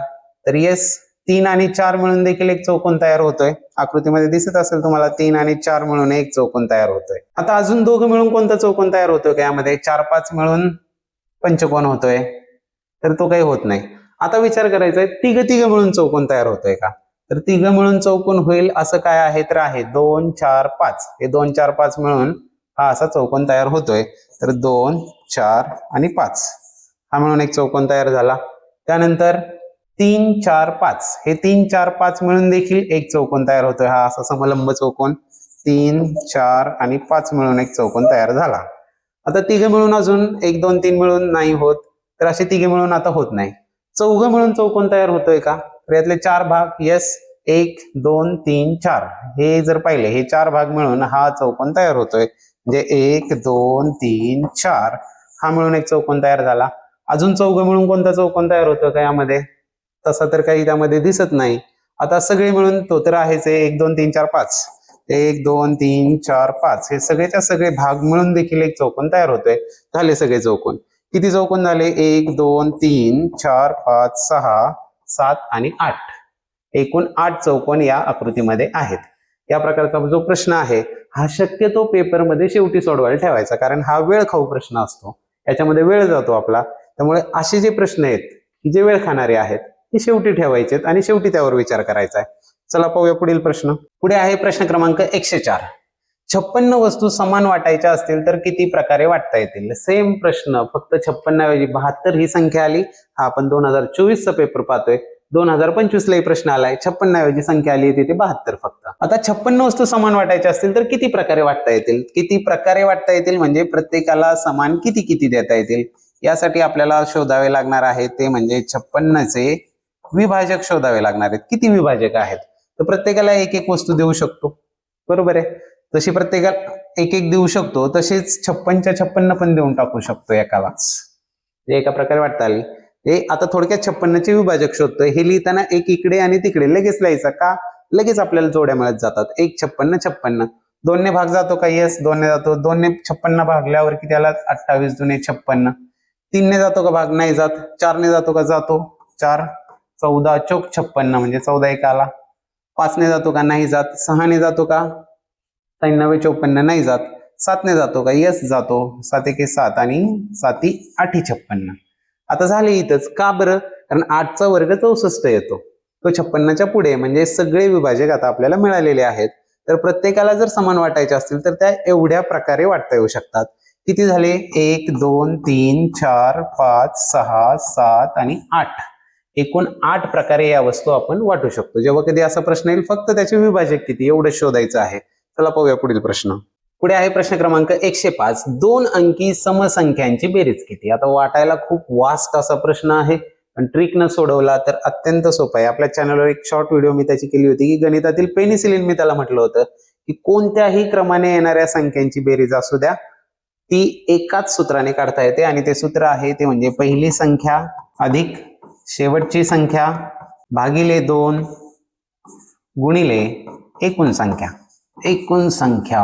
तर येस, 3 आणि 4 मिळून देखील एक चौकोन तयार होतोय. आकृतीमध्ये दिसत असेल तुम्हाला 3 आणि 4 मिळून एक चौकोन तयार होतोय. आता अजून दोघं मिळून कोणता चौकोन तयार होतोय का यामध्ये? 4 5 मिळून पंचकोन होतोय. तर तो काही होत नाही. आता विचार करायचा आहे तिघं मिळून चौकोन तयार होतोय का? तर तिघं मिळून चौकोन होईल असं काय आहे, तर आहे 2 4 5. हे 2 4 5 मिळून हा असा चौकोन तयार होतोय. तर 2 4 आणि 5 हा मिळून एक चौकोन तयार झाला. त्यानंतर 3 4 5 हे 3 4 5 मिळून देखील एक चौकोन तयार होतोय. हा असा समलंब चौकोन 3 4 आणि 5 मिळून एक चौकोन तयार झाला. आता तिघे मिळून अजून 1 2 3 मिळून नाही होत, तर असे तिघे मिळून आता होत नाही. चौघं मिळून चौकोन तयार होतोय का, तर यातले 4 भाग, येस 1 2 3 4 हे जर पाहिले हे 4 भाग मिळून हा चौकोन तयार होतोय. म्हणजे 1 2 3 4 हा मिळून एक चौकोन तयार झाला. अजून चौघं मिळून कोणता चौकोन तयार होतो का यामध्ये, तसा तर काही त्यामध्ये दिसत नाही. आता सगळे मिळून तो तर आहेच 1 2 3 4 5 1 2 3 4 5 हे सगळेच्या सगळे भाग मिळून देखील एक चौकोन तयार होतोय. झाले सगळे चौकोन. किती चौकोन झाले, 1 2 3 4 5 6 7 आणि 8. एकूण 8 चौकोन या आकृतीमध्ये आहेत. या प्रकारचा जो प्रश्न आहे हा शक्यतो पेपरमध्ये शेवटी सोडवायला ठेवायचा, कारण हा वेळ खाऊ प्रश्न असतो, याच्यामध्ये वेळ जातो आपला. त्यामुळे असे जे प्रश्न आहेत की जे वेळ खाणारे आहेत ते शेवटी ठेवायचे आणि शेवटी त्यावर विचार करायचा आहे. चला पाहूया पुढील प्रश्न. पुढे आहे प्रश्न क्रमांक 104. 56 वस्तू समान वाटायच्या असतील तर किती प्रकारे वाटता येतील. सेम प्रश्न, फक्त 56 ऐवजी 72 ही संख्या आली. हा आपण 2024 चा पेपर पाहतोय. 2025 ला प्रश्न आलाय, 56 ऐवजी संख्या आली तिथे 72 फक्त. आता 56 वस्तू समान वाटायच्या असतील तर किती प्रकारे वाटता येतील. किती प्रकारे वाटता येतील म्हणजे प्रत्येकाला समान किती किती देता येतील. यासाठी आपल्याला शोधावे लागणार आहे ते म्हणजे 56चे विभाजक शोधावे लागणार आहेत. किती विभाजक आहेत, तर प्रत्येकाला एक एक वस्तू देऊ शकतो, बरोबर आहे. तशी प्रत्येकाला एक एक देऊ शकतो, तसेच 56च्या 56 पण देऊन टाकू शकतो एकालाच. एका प्रकारे वाटता आली. हे आता थोडक्यात 56चे विभाजक शोधतोय. हे लिहिताना एक इकडे आणि तिकडे लगेच लिहायचं का, लगेच आपल्याला जोड्या मिळत जातात. 1 56 56. 2 ने भाग जातो का, येस 2 ने जातो. 2 ने 56 भागल्यावर किती आला, 28 दुने 56. 3 ने जातो का भाग, नाही जात. 4 ने जातो का, जातो. 4 14 चौक 56 म्हणजे 14 एक आला. 5 ने जातो का, नाही जात. 6 ने जातो का, 93 54 नाही जात. 7 ने जातो का, यस जातो. 7 एके 7 आणि 7 8 56. आता झाले इथंच का बरं, कारण 8चा वर्ग 64 येतो, तो 56च्या पुढे, म्हणजे सगळे विभाजक आता आपल्याला मिळालेले आहेत. तर प्रत्येकाला जर समान वाटायचे असतील तर त्या एवढ्या प्रकारे वाटता येऊ शकतात. किती झाले, 1 2 3 4 5 6 7 आणि 8. एकूण 8 प्रकारे या वस्तू आपण वाटू शकतो. जेव्हा कधी असा प्रश्न येईल फक्त त्याचे विभाजक किती एवढं शोधायचं आहे. चला पाहूया पुढील प्रश्न. पुढे आहे प्रश्न क्रमांक 105. 2 अंकी समसंख्यांची बेरीज किती. आता वाटायला खूप वास्ट असा प्रश्न आहे, पण ट्रिक न सोडवला तर अत्यंत सोपा आहे. आपल्या चॅनलवर एक शॉर्ट व्हिडिओ मी त्याची केली होती की गणितातील पेनिसिलिन, मी त्याला म्हटलं होतं की कोणत्याही क्रमाने येणाऱ्या संख्यांची बेरीज असू द्या ती एकाच सूत्राने काढता येते, आणि ते सूत्र आहे ते म्हणजे पहिली संख्या अधिक शेवटची संख्या भागिले 2 गुणिले एकूण संख्या. एकूण संख्या.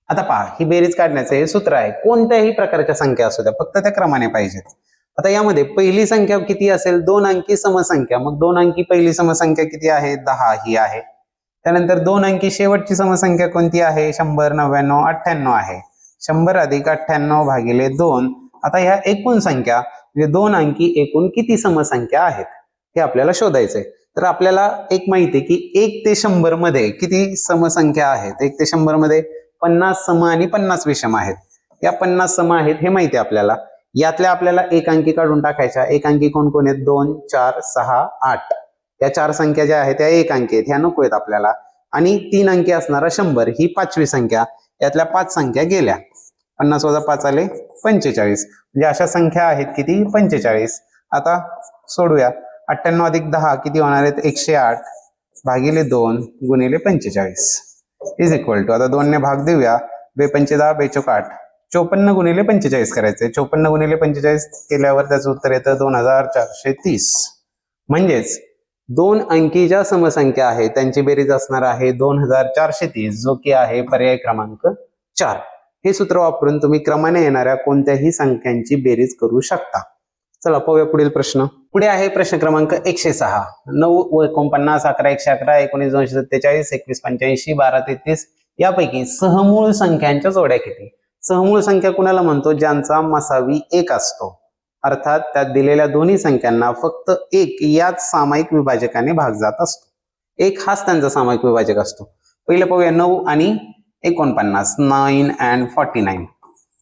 आता पहा, ही बेरीज काढण्याचं हे सूत्र आहे. कोणत्याही प्रकारच्या संख्या असू द्या, फक्त त्या क्रमाने पाहिजेत. आता यामध्ये पहिली संख्या किती असेल, 2 अंकी समसंख्या. मग 2 अंकी पहिली समसंख्या किती आहे, 10 ही आहे. त्यानंतर 2 अंकी शेवटची समसंख्या कोणती आहे, 100 99 98 आहे. 100 अधिक 98 भागिले 2. आता ह्या एकूण संख्या म्हणजे 2 अंकी एकूण किती समसंख्या आहेत हे आपल्याला शोधायचंय. तर आपल्याला एक माहिती आहे की 1 ते 100 मध्ये किती समसंख्या आहेत. 1 ते 100 मध्ये 50 सम आणि 50 विषम आहेत. या 50 सम आहेत हे माहिती आहे आपल्याला. यातल्या आपल्याला एक अंकी काढून टाकायच्या. एक अंकी कोण कोण आहेत, 2 4 6 8. या 4 संख्या ज्या आहेत त्या एक अंकी आहेत, ह्या नको आहेत आपल्याला. आणि 3 अंकी असणारा 100 ही 5वी संख्या. यातल्या 5 संख्या गेल्या. 50 वजा 5 आले 45. म्हणजे अशा संख्या आहेत किती, 45. आता सोडूया. 98 अधिक 10 किती होणार आहेत, 108 भागिले 2 गुणिले 45 इज इक्वल टू, आता 2 ने भाग देऊया. 2 पंचे 10 2 चौक 8. 54 गुणिले 45 करायचे. 54 गुणिले 45 केल्यावर त्याचं उत्तर येतं 2430. म्हणजेच 2 अंकी ज्या समसंख्या आहेत त्यांची बेरीज असणार आहे 2430, जो की आहे पर्याय क्रमांक 4. हे सूत्र वापरून तुम्ही क्रमाने येणाऱ्या कोणत्याही संख्यांची बेरीज करू शकता. चला पाहूया पुढील प्रश्न. पुढे आहे प्रश्न क्रमांक 106. 9 व 49 11 111 19 247 21 85 12 33 यापैकी सहमूळ संख्यांच्या जोड्या किती. सहमूळ संख्या कुणाला म्हणतो, ज्यांचा मसावी 1 असतो. अर्थात त्यात दिलेल्या दोन्ही संख्यांना फक्त 1 याच सामायिक विभाजकाने भाग जात असतो. 1 हाच त्यांचा सामायिक विभाजक असतो. पहिलं पाहूया 9 आणि 49, 9 and 49.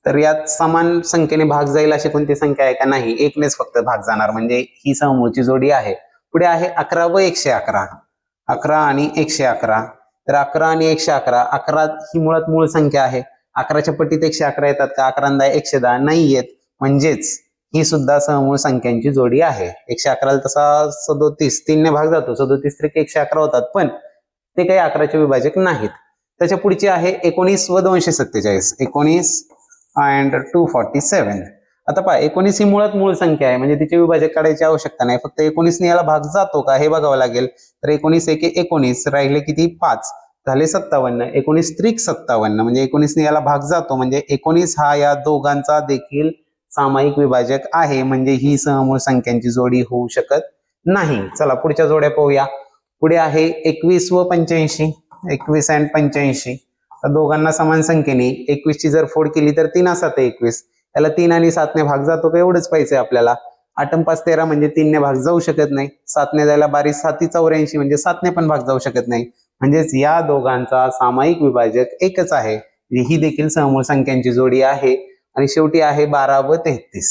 तर यात समान संख्येने भाग जाईल अशी कोणती संख्या आहे का? नाही, 1 नेच फक्त भाग जाणार, म्हणजे ही सममूळची जोडी आहे. पुढे आहे 11 व 111. 11 आणि 111. तर 11 आणि 111, 11 ही मुळात मूळ संख्या आहे. 11च्या पटीत 111 येतात का? 11 आणि 110 नाही येत, म्हणजेच ही सुद्धा सममूळ संख्यांची जोडी आहे. 111 तसा 37 3 ने भाग जातो, 37 त्रिक 111 होतात, पण ते काही 11चे विभाजक नाहीत. त्याच्या पुढची आहे 19 व 247. 19 and 247. आता पहा, 19 ही मुळात मूळ संख्या आहे, म्हणजे तिचे विभाजक काढायची आवश्यकता नाही. फक्त 19 ने याला भाग जातो का हे बघावं लागेल. तर 19 एके 19, राहिले किती? 5, झाले 57. 19 त्रिक 57, म्हणजे 19 ने याला भाग जातो, म्हणजे 19 हा या दोघांचा देखील सामायिक विभाजक आहे, म्हणजे ही सममूळ संख्यांची जोडी होऊ शकत नाही. चला पुढच्या जोड्या पाहूया. पुढे आहे 21 व 85. 21 and 85. दोघांना समान संख्येने 21 ची जर फोड केली तर 3 7 21. त्याला 3 आणि 7 ने भाग जातो का? एवढंच पाहिजे आपल्याला. 8 आणि 5 13, म्हणजे 3 ने भाग जाऊ शकत नाही. 7 ने जायला 12 7 84, म्हणजे 7 ने पण भाग जाऊ शकत नाही. म्हणजेच या दोघांचा सामायिक विभाजक एकच आहे. ही देखील सममूळ संख्यांची जोडी आहे. आणि शेवटी आहे 12 व 33.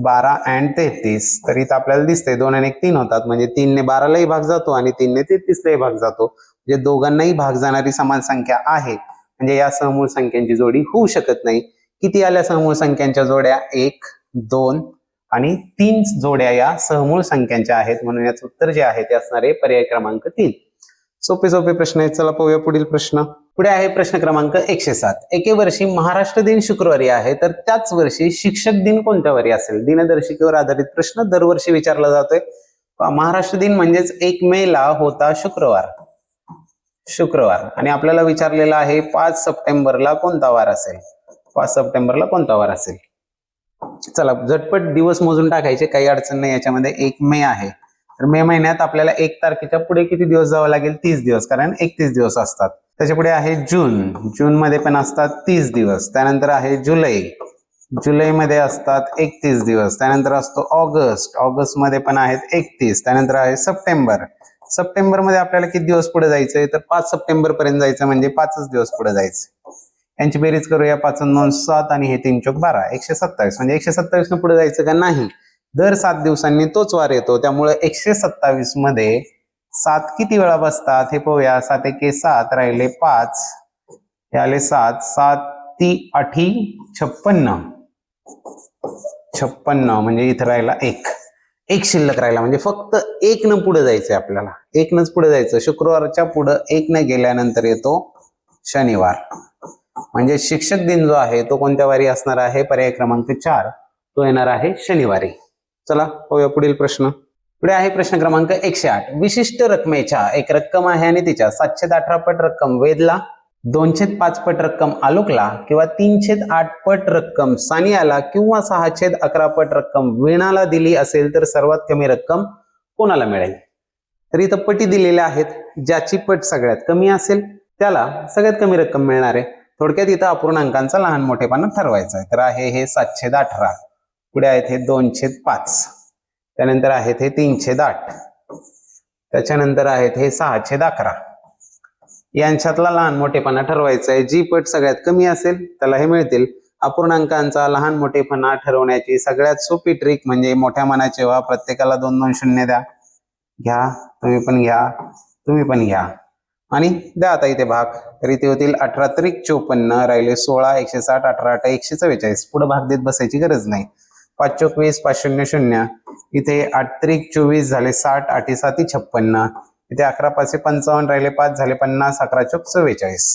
12 and 33. तर इथं आपल्याला दिसतंय 2 आणि 1 3 होतात, म्हणजे 3 ने 12 लाही भाग जातो आणि 3 ने 33 लाही भाग जातो. म्हणजे दोघांनाही भाग जाणारी समान संख्या आहे, म्हणजे या सममूळ संख्यांची जोडी होऊ शकत नाही. किती आल्या सममूळ संख्यांच्या जोड्या? 1 2 आणि 3 जोड्या या सहमूळ संख्यांच्या आहेत, म्हणून याचं उत्तर जे आहे ते असणार आहे पर्याय क्रमांक 3. सोपे सोपे प्रश्न आहेत. चला पाहूया पुढील प्रश्न. पुढे आहे प्रश्न क्रमांक 107. एके वर्षी महाराष्ट्र दिन शुक्रवारी आहे, तर त्याच वर्षी शिक्षक दिन कोणत्या वारी असेल? दिनदर्शिकेवर आधारित प्रश्न दरवर्षी विचारला जातोय. महाराष्ट्र दिन म्हणजेच 1 मे ला होता शुक्रवार. आणि आपल्याला विचारलेला आहे 5 सप्टेंबरला कोणता वार असेल? 5 सप्टेंबरला कोणता वार असेल? चला झटपट दिवस मोजून टाकायचे, काही अडचण नाही याच्यामध्ये. 1 मे आहे, तर मे महिन्यात आपल्याला 1 तारखेच्या पुढे किती दिवस जावं लागेल? 30 दिवस, कारण 31 दिवस असतात. त्याच्या पुढे आहे जून मध्ये पण असतात 30 दिवस. त्यानंतर आहे जुलै मध्ये असतात 31 दिवस. त्यानंतर असतो ऑगस्ट मध्ये पण आहेत 31. त्यानंतर आहे सप्टेंबर मध्ये आपल्याला किती दिवस पुढे जायचंय? तर 5 सप्टेंबर पर्यंत जायचं, म्हणजे 5च दिवस पुढे जायचं. यांची बेरीज करूया. 5 9 7 आणि हे 3 4 12, 127. म्हणजे 127 न पुढे जायचं का? नाही, दर 7 दिवसांनी तोच वार येतो, त्यामुळे 127 मध्ये 7 किती वेळा बसतात हे पाहूया. 7 1 7, राहिले 5, हे आले 7, 7 3 8 56, म्हणजे इथं राहिला 1 शिल्लक राहिला, म्हणजे फक्त 1 न पुढे जायचंय आपल्याला. 1 नच पुढे जायचं. शुक्रवारच्या पुढे 1 न गेल्यानंतर येतो शनिवार. म्हणजे शिक्षक दिन जो आहे तो कोणत्या वारी असणार आहे? पर्याय क्रमांक 4, तो येणार आहे शनिवारी. चला पाहूया पुढील प्रश्न. पुढे आहे प्रश्न क्रमांक 108. विशिष्ट रकमेच्या एक रक्कम आहे आणि तिच्या 718 पट रक्कम वेदला, 2/5 पट रक्कम आलोकला किंवा 3/8 पट रक्कम सानियाला किंवा 6/11 पट रक्कम वीणाला दिली असेल, तर सर्वात कमी रक्कम कोणाला मिळेल? तर इथं पटी दिलेल्या आहेत. ज्याची पट सगळ्यात कमी असेल त्याला सगळ्यात कमी रक्कम मिळणार आहे. थोडक्यात इथं अपूर्णांकांचा लहान मोठेपणा ठरवायचा आहे. तर आहे हे 718, पुढे आहेत हे 2/5, त्यानंतर आहेत हे 3/8, त्याच्यानंतर आहेत हे 6/11. यांच्यातला लहान मोठेपणा ठरवायचा आहे. जी पट सगळ्यात कमी असेल त्याला हे मिळतील. अपूर्णांकांचा लहान मोठेपणा ठरवण्याची सगळ्यात सोपी ट्रिक म्हणजे मोठ्या मनाचे व्हा. प्रत्येकाला 2-2 शून्य द्या. घ्या, तुम्ही पण घ्या, तुम्ही पण घ्या, आणि द्या आता इथे भाग. तर इथे होतील 18 त्रिक 54, राहिले 16, 160, 18 8 144. पुढे भाग देत बसायची गरज नाही. 5 चोक 20, 5 0 0. इथे 8 त्रिक 24 झाले 60, 8 7 56. इथे 11 5 55, राहिले 5 झाले 50, 11 चोक 44.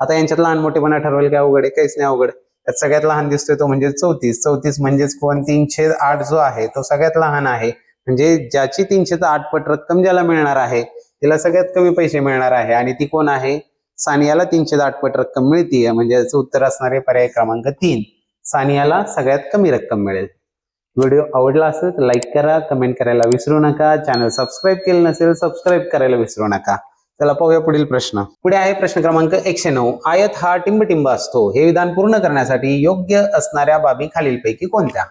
आता यांच्यात लहान मोठेपणा ठरवेल काय अवघड आहे? काहीच नाही अवघड. त्यात सगळ्यात लहान दिसतोय तो म्हणजे 34. 34 म्हणजेच कोण? 3/8 जो आहे तो सगळ्यात लहान आहे. म्हणजे ज्याची 3/8 पट रक्कम ज्याला मिळणार आहे तिला सगळ्यात कमी पैसे मिळणार आहे, आणि ती कोण आहे? सानियाला 3/8 पट रक्कम मिळतीये. म्हणजे याचं उत्तर असणार आहे पर्याय क्रमांक 3, सानियाला सगळ्यात कमी रक्कम मिळेल. व्हिडिओ आवडला असेल तर लाईक करा, कमेंट करायला विसरू नका. चॅनल सबस्क्राईब केलं नसेल सबस्क्राईब करायला विसरू नका. चला पाहूया पुढील प्रश्न. पुढे आहे प्रश्न क्रमांक 109. आयत हा टिंबटिंब असतो हे विधान पूर्ण करण्यासाठी योग्य असणाऱ्या बाबी खालीलपैकी कोणत्या?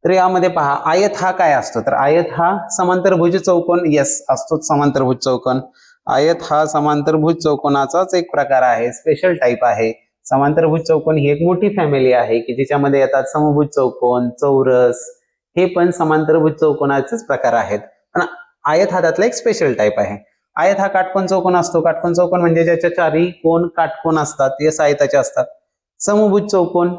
तर यामध्ये पहा आयत हा काय असतो, तर आयत हा समांतरभुज चौकोन, यस असतोच समांतरभुज चौकोन. आयत हा समांतरभुज चौकोनाचाच एक प्रकार आहे, स्पेशल टाईप आहे. समांतरभुज चौकोन ही एक मोठी फॅमिली आहे की ज्याच्यामध्ये येतात समभुज चौकोन, चौरस, हे पण समांतरभुज चौकोनाचेच प्रकार आहेत. पण आयत हा त्यातला एक स्पेशल टाईप आहे. आयत हा काटकोन चौकोन असतो. काटकोन चौकोन म्हणजे ज्याच्या चारी कोण काटकोन असतात, ते आयताचे असतात. समभुज चौकोन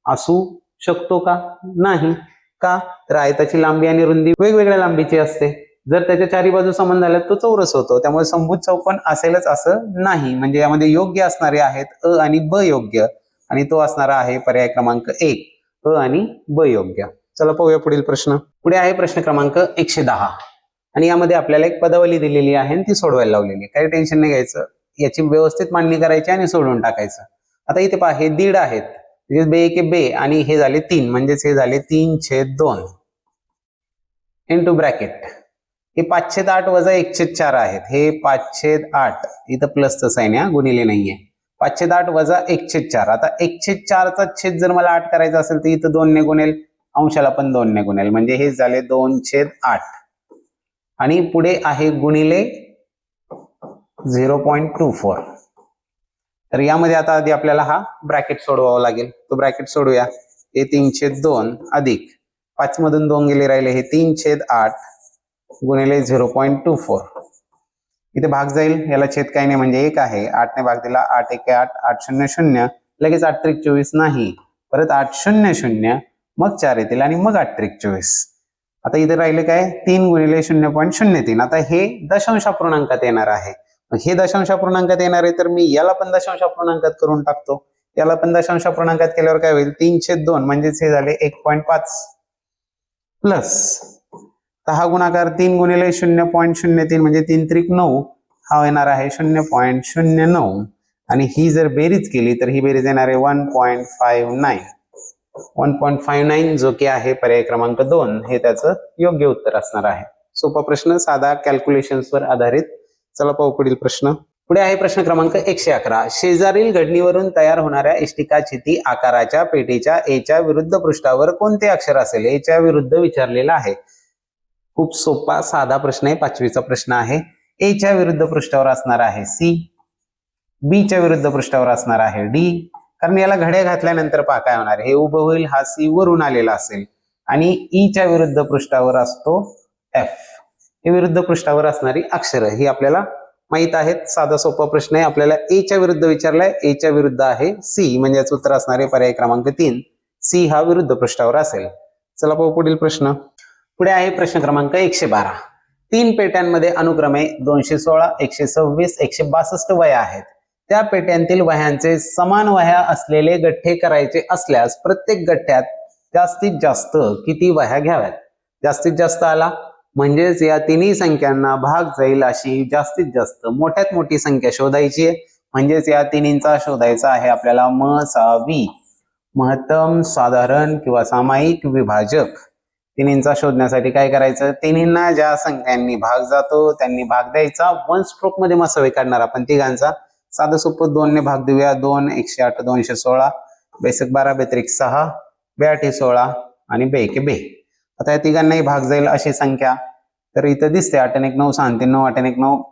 असू शकतो का? नाही. का? तर आयताची लांबी आणि रुंदी वेगवेगळ्या लांबीची असते. जर त्याच्या चारी बाजू समान झाल्या तो चौरस होतो. त्यामुळे समभुज चौकोन असेलच असं नाही. म्हणजे यामध्ये योग्य असणारे आहेत अ आणि ब योग्य, आणि तो असणारा आहे पर्याय क्रमांक 1 अ आणि ब योग्य. चला पाहूया पुढील प्रश्न. पुढे आहे प्रश्न क्रमांक 110 आणि यामध्ये आपल्याला एक पदावली दिलेली आहे आणि ती सोडवायला लावलेली आहे. काही टेन्शन नाही घ्यायचं, याची व्यवस्थित मांडणी करायची आणि सोडवून टाकायचं. आता इथे पहा हे दीड आहेत, म्हणजे बे के बे आणि हे झाले 3, म्हणजेच हे झाले 3/2 इंटू ब्रॅकेट हे 5/8 वजा 1/4 आहेत. हे 5/8 इथं प्लसचं साइन आहे, गुणिले नाहीये. 5/8 वजा 1/4. आता 1/4 चा छेद जर मला 8 करायचा असेल तर इथं 2 ने गुणेल, अंशाला पण 2 ने गुणेल, म्हणजे हे झाले 2/8 आणि पुढे आहे गुणिले 0.24. तर यामध्ये आता आधी आपल्याला हा ब्रॅकेट सोडवावा लागेल. तो ब्रॅकेट सोडूया. हे 3/2 अधिक 5 मधून 2 गेले राहिले, हे 3/8 गुणिले 0.24. इथे भाग जाईल, याला छेद काही नाही म्हणजे 1 आहे. 8 ने भाग दिला, 8 1 8, 8 0 0, लगेच 8 त्रिक 24 नाही, परत 8 0 0, मग 4 येतील आणि मग 8 त्रिक 24. आता इथे राहिले काय 3 गुणिले 0.03. आता हे दशांश अपूर्णांकात येणार आहे. हे दशांश अपूर्णांकात येणार आहे तर मी याला पण दशांश अपूर्णांकात करून टाकतो. याला पण दशांश अपूर्णांकात केल्यावर काय होईल 3/2 म्हणजेच हे झाले 1.5 प्लस हा गुणाकार 3 गुणिले 0.03 म्हणजे 3 त्रिक 9, हा येणार आहे 0.09 आणि ही जर बेरीज केली तर ही बेरीज येणार आहे 1.59 जो की आहे पर्याय क्रमांक 2 हे त्याचं योग्य उत्तर असणार आहे. सोपा प्रश्न, साधा कॅल्क्युलेशन्सवर आधारित. चला पाहू पुढील प्रश्न. पुढे आहे प्रश्न क्रमांक 111. शेजारील घडणीवरून तयार होणाऱ्या इष्टिकाचिती आकाराच्या पेटीच्या एच्या विरुद्ध पृष्ठावर कोणते अक्षर असेल? एच्या विरुद्ध विचारलेला आहे. खूप सोपा साधा प्रश्न आहे, 5वीचा प्रश्न आहे. एच्या विरुद्ध पृष्ठावर असणार आहे सी, बी च्या विरुद्ध पृष्ठावर असणार आहे डी, कारण याला घड्या घातल्यानंतर पहा काय होणार, हे उभं होईल, हा सी वरून आलेला असेल, आणि ई च्या विरुद्ध पृष्ठावर असतो एफ. हे विरुद्ध पृष्ठावर असणारी अक्षर ही आपल्याला माहित आहेत. साधा सोपा प्रश्न आहे. आपल्याला ए च्या विरुद्ध विचारलाय, ए च्या विरुद्ध आहे सी, म्हणजे याचं उत्तर असणारे पर्याय क्रमांक 3 सी हा विरुद्ध पृष्ठावर असेल. चला पाहू पुढील प्रश्न. पुढे आहे प्रश्न क्रमांक 112. 3 पेट्यांमध्ये अनुक्रमे 216, 126, 162 वह्या आहेत. त्या पेट्यांतील वह्यांचे समान वह्या असलेले गठ्ठे करायचे असल्यास प्रत्येक गठ्ठ्यात जास्तीत जास्त किती वह्या घ्याव्यात? जास्तीत जास्त आला म्हणजेच या तिन्ही संख्यांना भाग जाईल अशी जास्तीत जास्त मोठ्यात मोठी संख्या शोधायची आहे. म्हणजेच या तिन्हींचा शोधायचा आहे आपल्याला मसावी, महत्तम, साधारण किंवा सामायिक विभाजक. तिन्हींचा शोधण्यासाठी काय करायचं, तिन्हींना ज्या संख्यांनी भाग जातो त्यांनी भाग द्यायचा. 1 स्ट्रोक मध्ये मसावी काढणार आपण तिघांचा. साधं सोपं 2 ने भाग देऊया. 2 108 216, बेसक 12 बेत्रिक 6, 82 16 आणि बे के बे. आता या तिघांनाही भाग जाईल अशी संख्या तर इथं दिसते 8 1 9 6 3 9 8 1 9.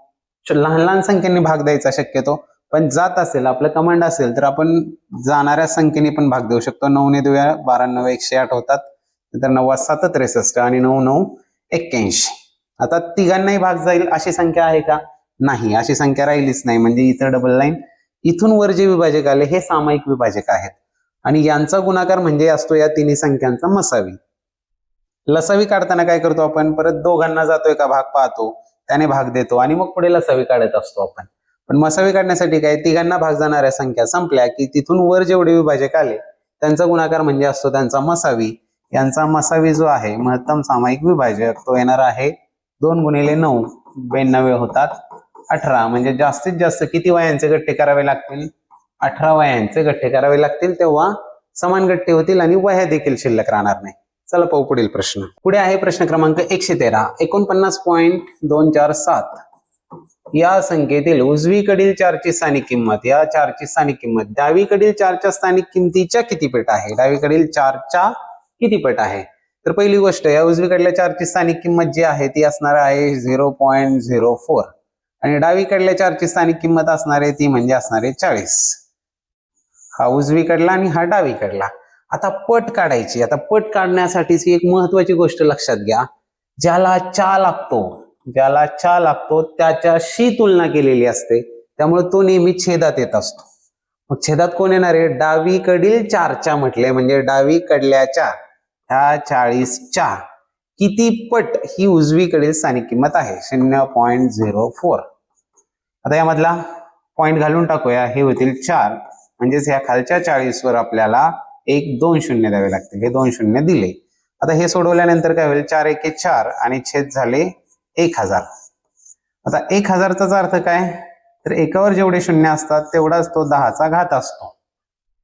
लहान लहान संख्यांनी भाग द्यायचा शक्यतो, पण जात असेल आपलं कमांड असेल तर आपण जाणाऱ्या संख्येने पण भाग देऊ शकतो. 9 ने देऊया, 12 9 108 होतात, नंतर 9 7 63 आणि 9 9 81. आता तिघांनाही भाग जाईल अशी संख्या आहे का? नाही, अशी संख्या राहिलीच नाही. म्हणजे इथं डबल लाईन, इथून वर जे विभाजक आले हे सामायिक विभाजक आहेत आणि यांचा गुणाकार म्हणजे असतो या तिन्ही संख्यांचा मसावी. लसावी काढताना काय करतो आपण, परत दोघांना जातोय का भाग पाहतो, त्याने भाग देतो आणि मग पुढे लसावी काढत असतो आपण. पण मसावी काढण्यासाठी काय, तिघांना भाग जाणाऱ्या संख्या संपल्या की तिथून वर जेवढे विभाजक आले त्यांचा गुणाकार म्हणजे असतो त्यांचा मसावी. यांचा मसावी जो आहे महत्तम सामायिक विभाजक तो येणार आहे 2 गुणिले 9 92 होतात 18. म्हणजे जास्तीत जास्त किती वह्यांचे गठ्ठे करावे लागतील? 18 वह्यांचे गठ्ठे करावे लागतील, तेव्हा समान गठ्ठे होतील आणि वह्या देखील शिल्लक राहणार नाही. चला पाहू पुढील प्रश्न. पुढे आहे प्रश्न क्रमांक 113. 49.247 या संख्येतील उजवीकडील 4ची स्थानिक किंमत, या 4ची स्थानिक किंमत डावीकडील 4च्या स्थानिक किमतीच्या किती पट आहे? डावीकडील 4च्या किती पट आहे? तर पहिली गोष्ट, या उजवीकडल्या 4ची स्थानिक किंमत जी आहे ती असणार आहे 0.04 आणि डावीकडल्या 4ची स्थानिक किंमत असणार आहे ती म्हणजे असणार आहे 40. हा उजवीकडला आणि हा डावीकडला. आता पट काढायची. आता पट काढण्यासाठीची एक महत्वाची गोष्ट लक्षात घ्या, ज्याला चा लागतो त्याच्याशी तुलना केलेली असते, त्यामुळे तो नेहमी छेदात येत असतो. मग छेदात कोण येणार आहे? डावीकडील 4च्या म्हटले म्हणजे डावीकडल्या 4 ह्या 40च्या किती पट ही उजवीकडील स्थानिक किंमत आहे 0.04. आता यामधला पॉइंट घालून टाकूया. हे होतील 4 म्हणजेच ह्या खालच्या 40 वर आपल्याला 2 शून्य द्यावे लागतील. हे 2 शून्य दिले. आता हे सोडवल्यानंतर काय होईल? 4 एके 4 आणि छेद झाले 1000. आता 1000चा अर्थ काय? तर एकावर जेवढे शून्य असतात तेवढाच तो 10चा घात असतो.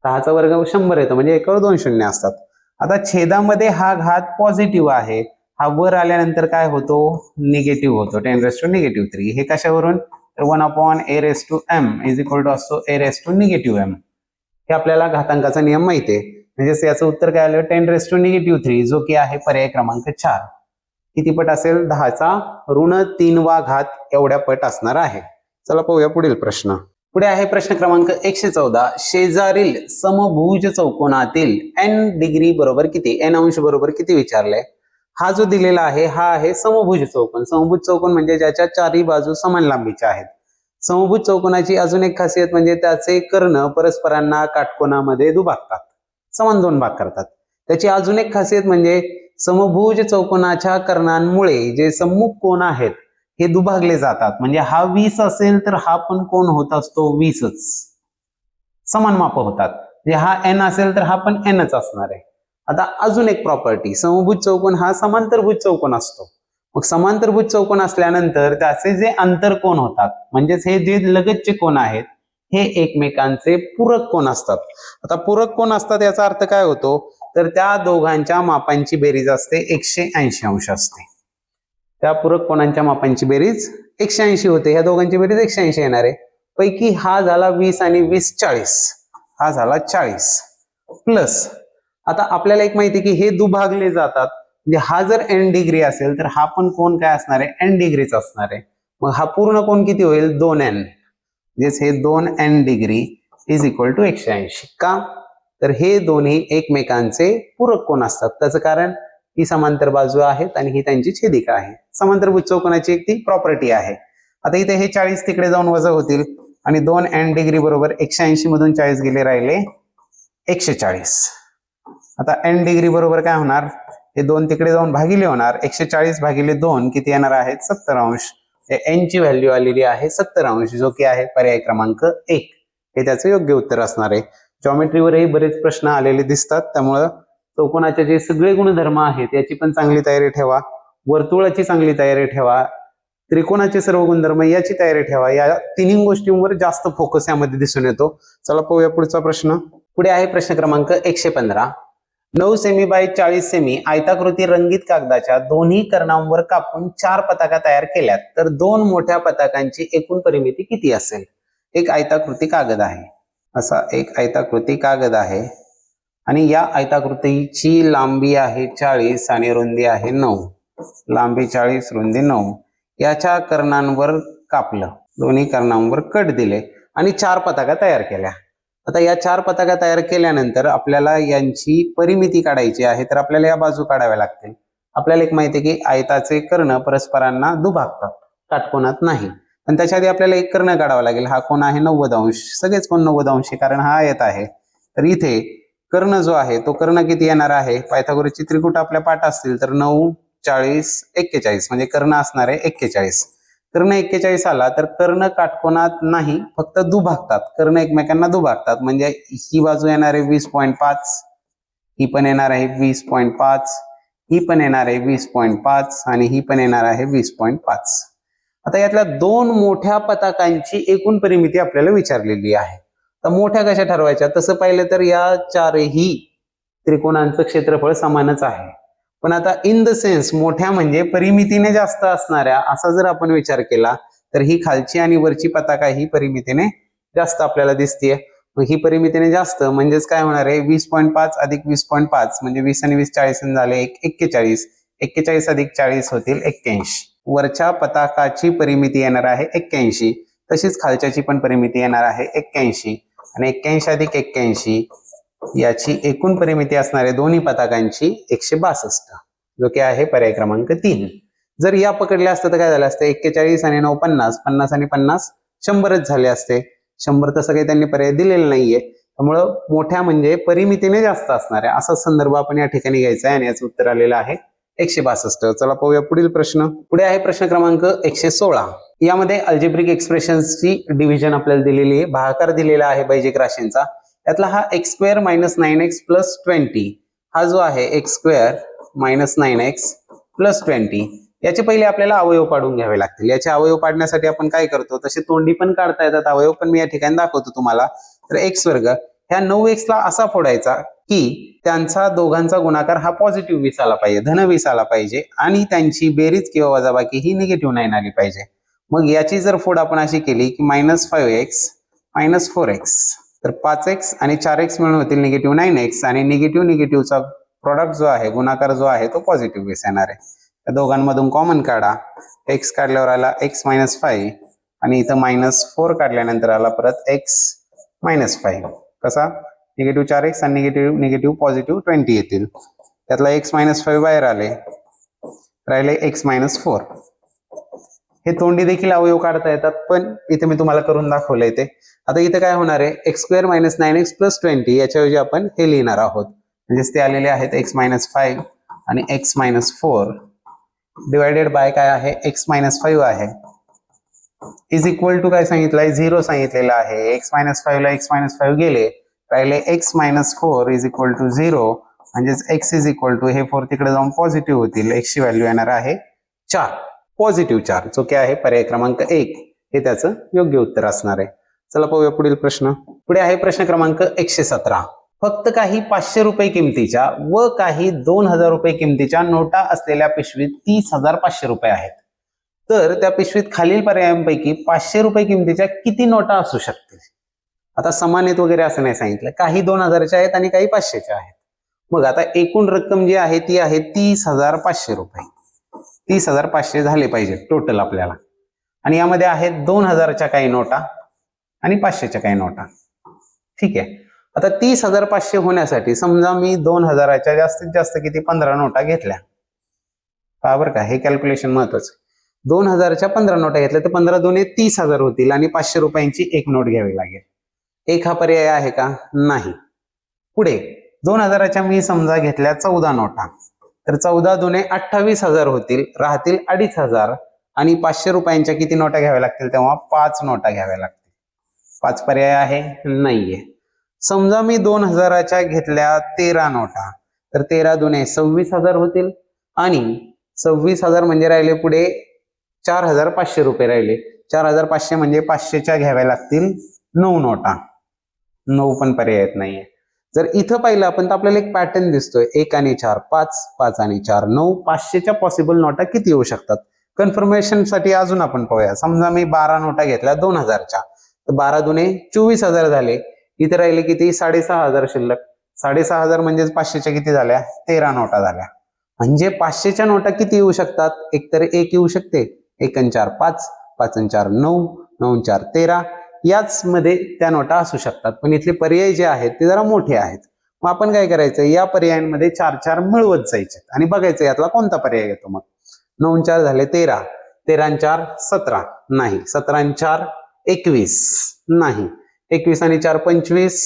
10चा वर्ग 100 येतो म्हणजे एकावर 2 शून्य असतात. आता छेदामध्ये हा घात पॉझिटिव्ह आहे, हा वर आल्यानंतर काय होतो? निगेटिव्ह होतो. 10⁻³ हे कशावरून? तर 1/a⁻m असतो a⁻⁻m. हे आपल्याला घातांकाचा नियम माहिती आहे. म्हणजेच याचं उत्तर काय आलं? 10⁻³ जो की आहे पर्याय क्रमांक 4. किती पट असेल? 10चा ऋण 3वा घात एवढ्या पट असणार आहे. चला पाहूया पुढील प्रश्न. पुढे आहे प्रश्न क्रमांक 114. शेजारील समभुज चौकोनातील n डिग्री बरोबर किती? n अंश बरोबर किती विचारलंय. हा जो दिलेला आहे हा आहे समभुज चौकोन. समभुज चौकोन म्हणजे ज्याच्या चारही बाजू समान लांबीच्या आहेत. समभुज चौकोनाची अजून एक खासियत म्हणजे त्याचे कर्ण परस्परांना काटकोनामध्ये दुभागतात, समान 2 भाग करतात. त्याची अजून एक खासियत म्हणजे समभुज चौकोनाच्या कर्णांमुळे जे सम्मुख कोन आहेत हे दुभागले जातात. म्हणजे हा 20 असेल तर हा पण कोन होत असतो 20च, समान माप होतात. म्हणजे हा n असेल तर हा पण nच असणार आहे. आता अजून एक प्रॉपर्टी, समभुज चौकोन हा समांतरभुज चौकोन असतो. मग समांतरभुज चौकोन असल्यानंतर त्याचे जे आंतरकोन होतात म्हणजेच हे जे लगतचे कोन आहेत हे एकमेकांचे पूरक कोन असतात. आता पूरक कोन असतात याचा अर्थ काय होतो? तर त्या दोघांच्या मापांची बेरीज असते 180 अंश असते. त्या पूरक कोनांच्या मापांची बेरीज 180 होते. ह्या दोघांची बेरीज 180 येणार आहे. पैकी हा झाला 20 आणि 20 40, हा झाला 40 प्लस. आता आपल्याला एक माहिती की हे दुभागले जातात. म्हणजे हा जर n डिग्री असेल तर हा पण कोन काय असणार आहे? n डिग्रीच असणार आहे. मग हा पूर्ण कोन किती होईल? 2n. म्हणजेच हे 2n degree is equal to 180. का? तर हे दोन्ही एकमेकांचे पूरक कोन असतात. त्याचं कारण ही समांतर बाजू आहेत आणि ही त्यांची छेदिका आहे. समांतरभुज चौकोनाची एक ती प्रॉपर्टी आहे. आता इथे हे 40 तिकडे जाऊन वजा होतील आणि 2n डिग्री बरोबर 180 मधून 40 गेले, राहिले 140. आता n डिग्री बरोबर काय होणार? हे 2 तिकडे जाऊन भागिले होणार. 140 भागिले 2 किती येणार आहेत? 70 अंश. n ची व्हॅल्यू आलेली आहे 70 अंश, जो की आहे पर्याय क्रमांक 1. हे त्याचं योग्य उत्तर असणार आहे. जॉमेट्रीवरही बरेच प्रश्न आलेले दिसतात, त्यामुळं चौकोनाचे जे सगळे गुणधर्म आहेत याची पण चांगली तयारी ठेवा. वर्तुळाची चांगली तयारी ठेवा. त्रिकोणाचे सर्व गुणधर्म याची तयारी ठेवा. या तिन्ही गोष्टींवर जास्त फोकस यामध्ये दिसून येतो. चला पाहूया पुढचा प्रश्न. पुढे आहे प्रश्न क्रमांक 115. 9 सेमी बाय 40 सेमी आयताकृती रंगीत कागदाच्या दोन्ही कर्णांवर कापून 4 पताका तयार केल्यात तर 2 मोठ्या पताकांची एकूण परिमिती किती असेल? एक आयताकृती कागद आहे, असा एक आयताकृती कागद आहे आणि या आयताकृतीची लांबी आहे 40 आणि रुंदी आहे 9. लांबी 40, रुंदी 9. याच्या कर्णांवर कापलं, दोन्ही कर्णांवर कट दिले आणि 4 पताका तयार केल्या. आता या 4 पताका तयार केल्यानंतर आपल्याला यांची परिमिती काढायची आहे, तर आपल्याला या बाजू काढाव्या लागतील. आपल्याला एक माहिती आहे की आयताचे कर्ण परस्परांना दुभागतात, काटकोनात नाही. पण त्याच्या आधी आपल्याला एक कर्ण काढावा लागेल. हा कोण आहे? 90 अंश. सगळेच कोण 90 अंश कारण हा आयत आहे. तर इथे कर्ण जो आहे तो कर्ण किती येणार आहे? पायथागोरसची त्रिकूट आपल्या पाठ असतील तर 9, 40, 41 म्हणजे कर्ण असणार आहे 41. कर्ण 41 आला तर कर्ण काटकोनात नाही, फक्त दुभागतात. कर्ण एकमेकांना दुभागतात. म्हणजे ही बाजू येणार आहे 20.5, ही पण येणार आहे 20.5, ही पण येणार आहे 20.5 आणि ही पण येणार आहे 20.5. आता यातल्या 2 मोठ्या पताकांची एकूण परिमिती आपल्याला विचारलेली आहे. तर मोठ्या कशा ठरवायच्या? तसं पाहिलं तर या 4ही त्रिकोणांचं क्षेत्रफळ समानच आहे. पण आता इन द सेन्स मोठ्या म्हणजे परिमितीने जास्त असणाऱ्या असा जर आपण विचार केला तर ही खालची आणि वरची पताका ही परिमितीने जास्त आपल्याला दिसतेय. मग ही परिमितीने जास्त म्हणजेच काय होणार आहे 20.5 अधिक 20.5 म्हणजे 20 आणि 20 40 झाले 41. 41 अधिक 40 होतील 81. वरच्या पताकाची परिमिती येणार आहे 81. तशीच खालच्याची पण परिमिती येणार आहे 81 आणि 81 अधिक 81 याची एकूण परिमिती असणार आहे दोन्ही पताकांची 162, जो की आहे पर्याय क्रमांक 3. जर या पकडल्या असतं तर काय झालं असतं 41 आणि 9 50, 50 आणि 50 100च झाले असते. 100 तसं काही त्यांनी पर्याय दिलेला नाहीये, त्यामुळं मोठ्या म्हणजे परिमितीने जास्त असणार आहे असा संदर्भ आपण या ठिकाणी घ्यायचा आहे आणि याचं उत्तर आलेलं आहे 162. चला पाहूया पुढील प्रश्न. पुढे आहे प्रश्न क्रमांक 116. यामध्ये अल्जेब्रिक एक्सप्रेशन्सची डिव्हिजन आपल्याला दिलेली आहे, भागाकार दिलेला आहे बैजिक राशींचा. त्यातला हा x² - 9x + 20 हा जो आहे x² - 9x + 20 याचे पहिले आपल्याला अवयव पाडून घ्यावे लागतील. याचे अवयव पाडण्यासाठी आपण काय करतो, तसे तोंडी पण काढता येतात अवयव, पण मी या ठिकाणी दाखवतो तुम्हाला. तर x² ह्या 9x ला असा फोडायचा की त्यांचा दोघांचा गुणाकार हा पॉझिटिव्ह 20 आला पाहिजे, धन 20 आला पाहिजे आणि त्यांची बेरीज किंवा वजाबाकी ही निगेटिव्ह 9 आली पाहिजे. मग याची जर फोड आपण अशी केली की -5x - 4x तर 5x आणि 4x मिळून होतील निगेटिव्ह 9x आणि निगेटिव्हचा प्रॉडक्ट जो आहे गुणाकार जो आहे तो पॉझिटिव्ह 20 येणार आहे. त्या दोघांमधून कॉमन काढा. x काढल्यावर आला x - 5 आणि इथं -4 काढल्यानंतर आला परत x - 5. कसा निगेटिव्ह 4x आणि निगेटिव्ह पॉझिटिव्ह 20 येतील. त्यातला x - 5 बाहेर आले, राहिले x - 4. हे तोंडी देखील अवयव काढता येतात, पण इथे मी तुम्हाला करून दाखवलंय ते. आता इथे काय होणार आहे x² - 9x + 20 याच्याऐवजी आपण हे लिहिणार आहोत. म्हणजेच ते आलेले आहेत x - 5 आणि x - 4 डिवायडेड बाय काय आहे x - 5 आहे इज इक्वल टू काय सांगितलंय 0 सांगितलेलं आहे. x - 5 ला x - 5 गेले, राहिले x - 4 इज इक्वल टू 0 म्हणजेच x इज इक्वल टू हे 4 तिकडे जाऊन पॉझिटिव्ह होतील. x ची व्हॅल्यू येणार आहे 4, पॉझिटिव्ह 4, जो की आहे पर्याय क्रमांक 1 हे त्याचं योग्य उत्तर असणार आहे. चला पाहूया पुढील प्रश्न. पुढे आहे प्रश्न क्रमांक 117. फक्त काही 500 रुपये किमतीच्या व काही 2000 रुपये किमतीच्या नोटा असलेल्या पिशवीत 30,500 रुपये आहेत. तर त्या पिशवीत खालील पर्यायांपैकी 500 रुपये किमतीच्या किती नोटा असू शकतील? आता समान आहेत वगैरे असं नाही सांगितलं, काही 2000च्या आहेत आणि काही 500च्या आहेत. मग आता एकूण रक्कम जी आहे ती आहे 30,500 रुपये. 30,500 झाले पाहिजे टोटल आपल्याला, आणि यामध्ये आहेत 2000च्या काही नोटा आणि 500च्या काही नोटा. ठीक आहे. आता 30,500 होण्यासाठी समजा मी 2000च्या जास्तीत जास्त किती 15 नोटा घेतल्या. पहा बरं का, हे कॅल्क्युलेशन महत्वाचं. 2000च्या 15 नोटा घेतल्या तर 15 दुने 30,000 होतील आणि 500 रुपयांची एक नोट घ्यावी लागेल. एक हा पर्याय आहे का? नाही. पुढे 2000च्या मी समजा घेतल्या 14 नोटा, तर 14 दुने 28,000 होतील, राहतील 2,500 आणि 500 रुपयांच्या किती नोटा घ्याव्या लागतील तेव्हा 5 नोटा घ्याव्या लागतील. 5 पर्याय आहे? नाहीये. समजा मी 2000च्या घेतल्या 13 नोटा, तर 13 दुने 26,000 होतील आणि 26,000 म्हणजे राहिले पुढे 4,500 रुपये राहिले. 4,500 म्हणजे 500च्या घ्याव्या लागतील 9 नोटा. 9 पण पर्याय येत नाहीये. जर इथं पाहिलं आपण तर आपल्याला एक पॅटर्न दिसतोय, 1 आणि 4 5, 5 आणि 4 9. 500च्या पॉसिबल नोटा किती येऊ शकतात कन्फर्मेशन साठी अजून आपण पाहूया. समजा मी 12 नोटा घेतल्या 2000च्या, तर 12 दुने 24,000 झाले. इथे राहिले किती 6,500 शिल्लक. 6,500 म्हणजेच 500च्या किती झाल्या 13 नोटा झाल्या. म्हणजे 500च्या नोटा किती येऊ शकतात? एकतर 1 येऊ शकते, 1 आणि 4 5, 5 आणि 4 9, 9 आणि 4 13. याच मध्ये त्या नोटा असू शकतात, पण इथले पर्याय जे आहेत ते जरा मोठे आहेत. मग आपण काय करायचं, या पर्यायांमध्ये 4-4 मिळवत जायचे आणि बघायचं यातला कोणता पर्याय येतो. मग 9 आणि 4 झाले 13, 13 आणि 4 17 नाही, 17 आणि 4 21 नाही, 21 आणि 4 25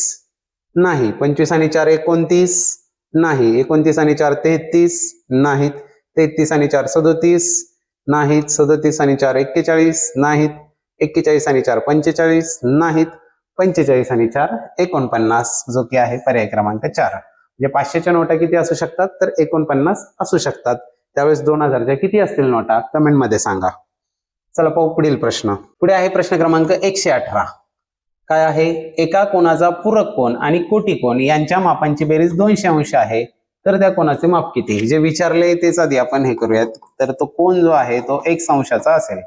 नाही, 25 आणि 4 29 नाही, 29 आणि 4 33 नाहीत, 33 आणि 4 37 नाहीत, 37 आणि 4 41 नाहीत, 41 आणि 4 45 नाहीत, 45 आणि 4 49, जो की आहे पर्याय क्रमांक 4. म्हणजे 500च्या नोटा किती असू शकतात? तर 49 असू शकतात. त्यावेळेस 2000च्या किती असतील नोटा कमेंट मध्ये सांगा. चला पाहू पुढील प्रश्न. पुढे आहे प्रश्न क्रमांक 118. काय आहे? एका कोनाचा पूरक कोन आणि कोटी कोन यांच्या मापांची बेरीज 200 अंश आहे, तर त्या कोनाचे माप किती? जे विचारले तेच आधी आपण हे करूयात. तर तो कोन जो आहे तो 1 अंशाचा असेल.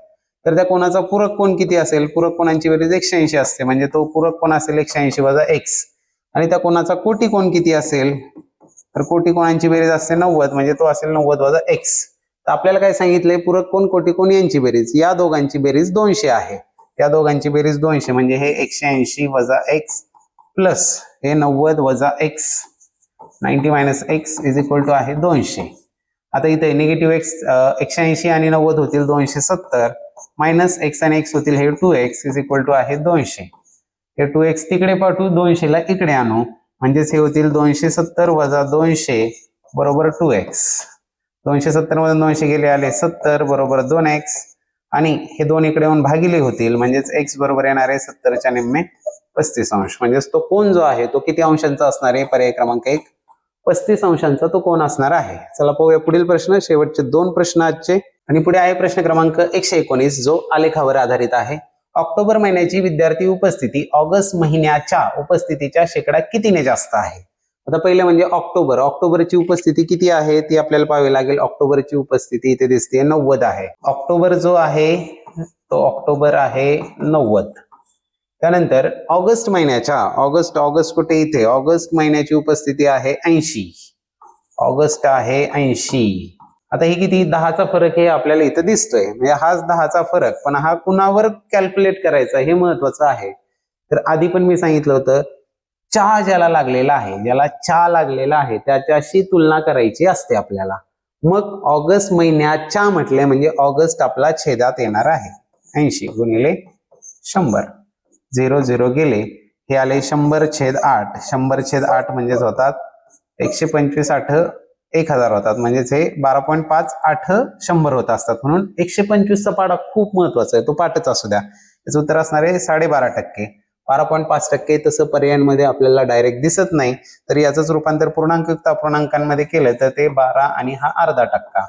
तर त्या कोणाचा पूरक कोण किती असेल, पूरक कोणांची बेरीज 180 असते, म्हणजे तो पूरक कोण असेल 180 वजा x. आणि त्या कोणाचा कोटी कोण किती असेल, तर कोटी कोणांची बेरीज असते 90, म्हणजे तो असेल 90 वजा x. तर आपल्याला काय सांगितलंय, पूरक कोण कोटी कोण यांची बेरीज, या दोघांची बेरीज 200 आहे. या दोघांची बेरीज 200 म्हणजे हे 180 वजा x प्लस हे 90 वजा x, 90 minus x is equal to आहे 200. आता इथे निगेटिव्ह x 180 आणि 90 होतील 270, मायनस x आणि x होतील हे 2x इज इक्वल टू आहे 200. हे 2x तिकडे पाठवू, 200 ला इकडे आणू, म्हणजेच हे होतील 270 वजा 200 बरोबर 2x. 270 मधून 200 गेले आले 70 बरोबर 2x, आणि हे 2 इकडे येऊन भागिले होतील, म्हणजेच x बरोबर येणार आहे 70च्या निम्मे 35 अंश. म्हणजेच तो कोण जो आहे तो किती अंशांचा असणार आहे, पर्याय क्रमांक 1 35 अंशांचा तो कोण असणार आहे. चला पाहूया पुढील प्रश्न, शेवटचे 2 प्रश्न आजचे. आणि पुढे आहे प्रश्न क्रमांक 119 जो आलेखावर आधारित आहे. ऑक्टोबर महिन्याची विद्यार्थी उपस्थिती ऑगस्ट महिन्याच्या उपस्थितीच्या शेकडा कितीने जास्त आहे. आता पहिलं म्हणजे ऑक्टोबरची उपस्थिती किती आहे ती आपल्याला पाहावी लागेल. ऑक्टोबरची उपस्थिती इथे दिसते 90 आहे. ऑक्टोबर जो आहे तो ऑक्टोबर आहे 90. त्यानंतर ऑगस्ट महिन्याच्या ऑगस्ट कुठे इथे ऑगस्ट महिन्याची उपस्थिती आहे 80. ऑगस्ट आहे 80. आता हे किती 10चा फरक हे आपल्याला इथं दिसतोय, म्हणजे हाच 10चा फरक, पण हा कुणावर कॅल्क्युलेट करायचा हे महत्वाचं आहे. तर आधी पण मी सांगितलं होतं चा ज्याला लागलेला आहे त्याच्याशी तुलना करायची असते आपल्याला. मग ऑगस्ट महिन्याच्या म्हटले म्हणजे ऑगस्ट आपला छेदात येणार आहे. 80 गुणिले 100, 0 0 गेले, हे आले 100/8. 100/8 म्हणजेच होतात 125 8 1000 होतात, म्हणजेच हे 12.58 100 होत असतात. म्हणून 125चा पाडा खूप महत्वाचा आहे, तो पाठच असू द्या. याचं उत्तर असणार आहे 12.5%. 12.5% तसं पर्यायांमध्ये आपल्याला डायरेक्ट दिसत नाही, तर याचंच रूपांतर पूर्णांकयुक्त अपूर्णांकांमध्ये केलं तर ते 12 आणि हा अर्धा टक्का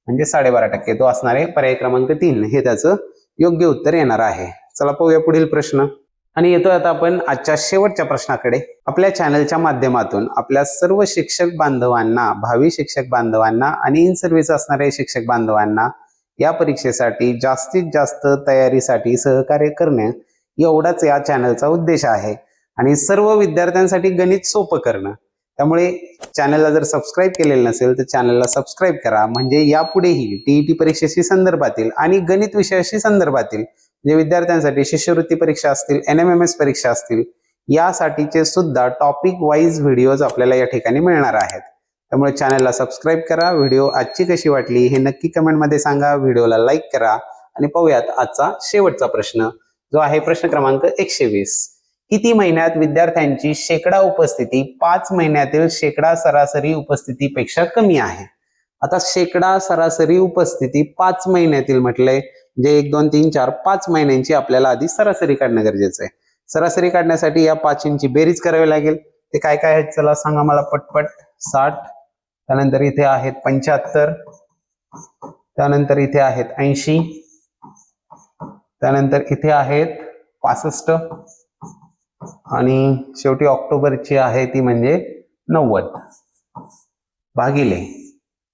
म्हणजे 12.5%. तो असणार आहे पर्याय क्रमांक 3, हे त्याचं योग्य उत्तर येणार आहे. चला पाहूया पुढील प्रश्न. आणि येतोय आता आपण आजच्या शेवटच्या प्रश्नाकडे. आपल्या चॅनलच्या माध्यमातून आपल्या सर्व शिक्षक बांधवांना, भावी शिक्षक बांधवांना आणि इन सर्व्हिस असणाऱ्या शिक्षक बांधवांना या परीक्षेसाठी जास्तीत जास्त तयारीसाठी सहकार्य करणे एवढाच या चॅनलचा उद्देश आहे. आणि सर्व विद्यार्थ्यांसाठी गणित सोपं करणं. त्यामुळे चॅनलला जर सबस्क्राईब केलेलं नसेल तर चॅनलला सबस्क्राईब करा, म्हणजे यापुढेही टीईटी परीक्षेशी संदर्भातील आणि गणित विषयाशी संदर्भातील जे विद्यार्थ्यांसाठी शिष्यवृत्ती परीक्षा असतील, NMMS परीक्षा असतील, यासाठीचे सुद्धा टॉपिक वाईज व्हिडिओज आपल्याला या ठिकाणी मिळणार आहेत. त्यामुळे चॅनलला सबस्क्राईब करा. व्हिडिओ आजची कशी वाटली हे नक्की कमेंटमध्ये सांगा. व्हिडिओला लाईक करा. आणि पाहूयात आजचा शेवटचा प्रश्न जो आहे प्रश्न क्रमांक 120. किती महिन्यात विद्यार्थ्यांची शेकडा उपस्थिती 5 महिन्यातील शेकडा सरासरी उपस्थितीपेक्षा कमी आहे. आता शेकडा सरासरी उपस्थिती 5 महिन्यातील म्हटलंय, जे 1 2 3 4 5 महिन्यांची आपल्याला आधी सरासरी काढणं गरजेचं आहे. सरासरी काढण्यासाठी या 5ची बेरीज करावी लागेल. ते काय काय आहेत चला सांगा मला पटपट. 60, त्यानंतर इथे आहेत 75, त्यानंतर इथे आहेत 80, त्यानंतर इथे आहेत 65, आणि शेवटी ऑक्टोबरची आहे ती म्हणजे 90 भागिले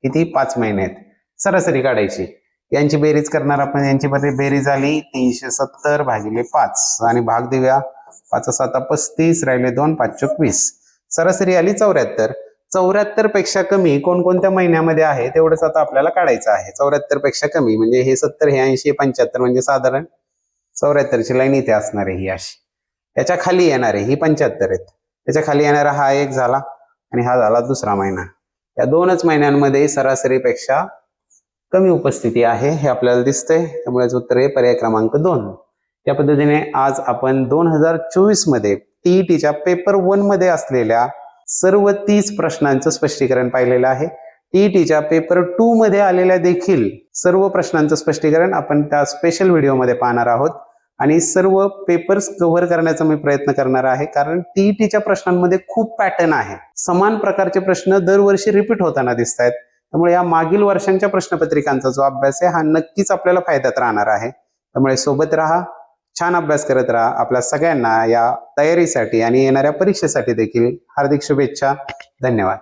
किती 5 महिन्यात सरासरी काढायची. यांची बेरीज करणार आपण. यांची बेरीज आली 370 भागिले 5 आणि भाग देऊया. 5 7 35 राहिले 2 5 20. सरासरी आली 74. 74 पेक्षा कमी कोणकोणत्या महिन्यामध्ये आहे तेवढंच आता आपल्याला काढायचं आहे. 74 पेक्षा कमी म्हणजे हे 70 हे 80 हे 75 म्हणजे साधारण 74ची लाईन इथे असणार आहे ही अशी. त्याच्या खाली येणार आहे ही 75 आहेत. त्याच्या खाली येणारा हा एक झाला आणि हा झाला दुसरा महिना. या 2च महिन्यांमध्ये सरासरीपेक्षा कमी उपस्थिती आहे हे आपल्याला दिसतंय. त्यामुळे उत्तर आहे पर्याय क्रमांक 2. या पद्धतीने आज आपण 2024 मध्ये टीईटीच्या पेपर 1 मध्ये असलेल्या सर्व 30 प्रश्नांचं स्पष्टीकरण पाहिलेलं आहे. टीईटीच्या पेपर 2 मध्ये आलेल्या देखील सर्व प्रश्नांचं स्पष्टीकरण आपण त्या स्पेशल व्हिडिओमध्ये पाहणार आहोत. आणि सर्व पेपर्स कव्हर करण्याचा मी प्रयत्न करणार आहे, कारण टीईटीच्या प्रश्नांमध्ये खूप पॅटर्न आहे. समान प्रकारचे प्रश्न दरवर्षी रिपीट होताना दिसत आहेत. त्यामुळे या मागील वर्षांच्या प्रश्नपत्रिकांचा जो अभ्यास आहे हा नक्कीच आपल्याला फायद्यात राहणार आहे. त्यामुळे सोबत राहा, छान अभ्यास करत राहा. आपल्या सगळ्यांना या तयारीसाठी आणि येणाऱ्या परीक्षेसाठी देखील हार्दिक शुभेच्छा. धन्यवाद.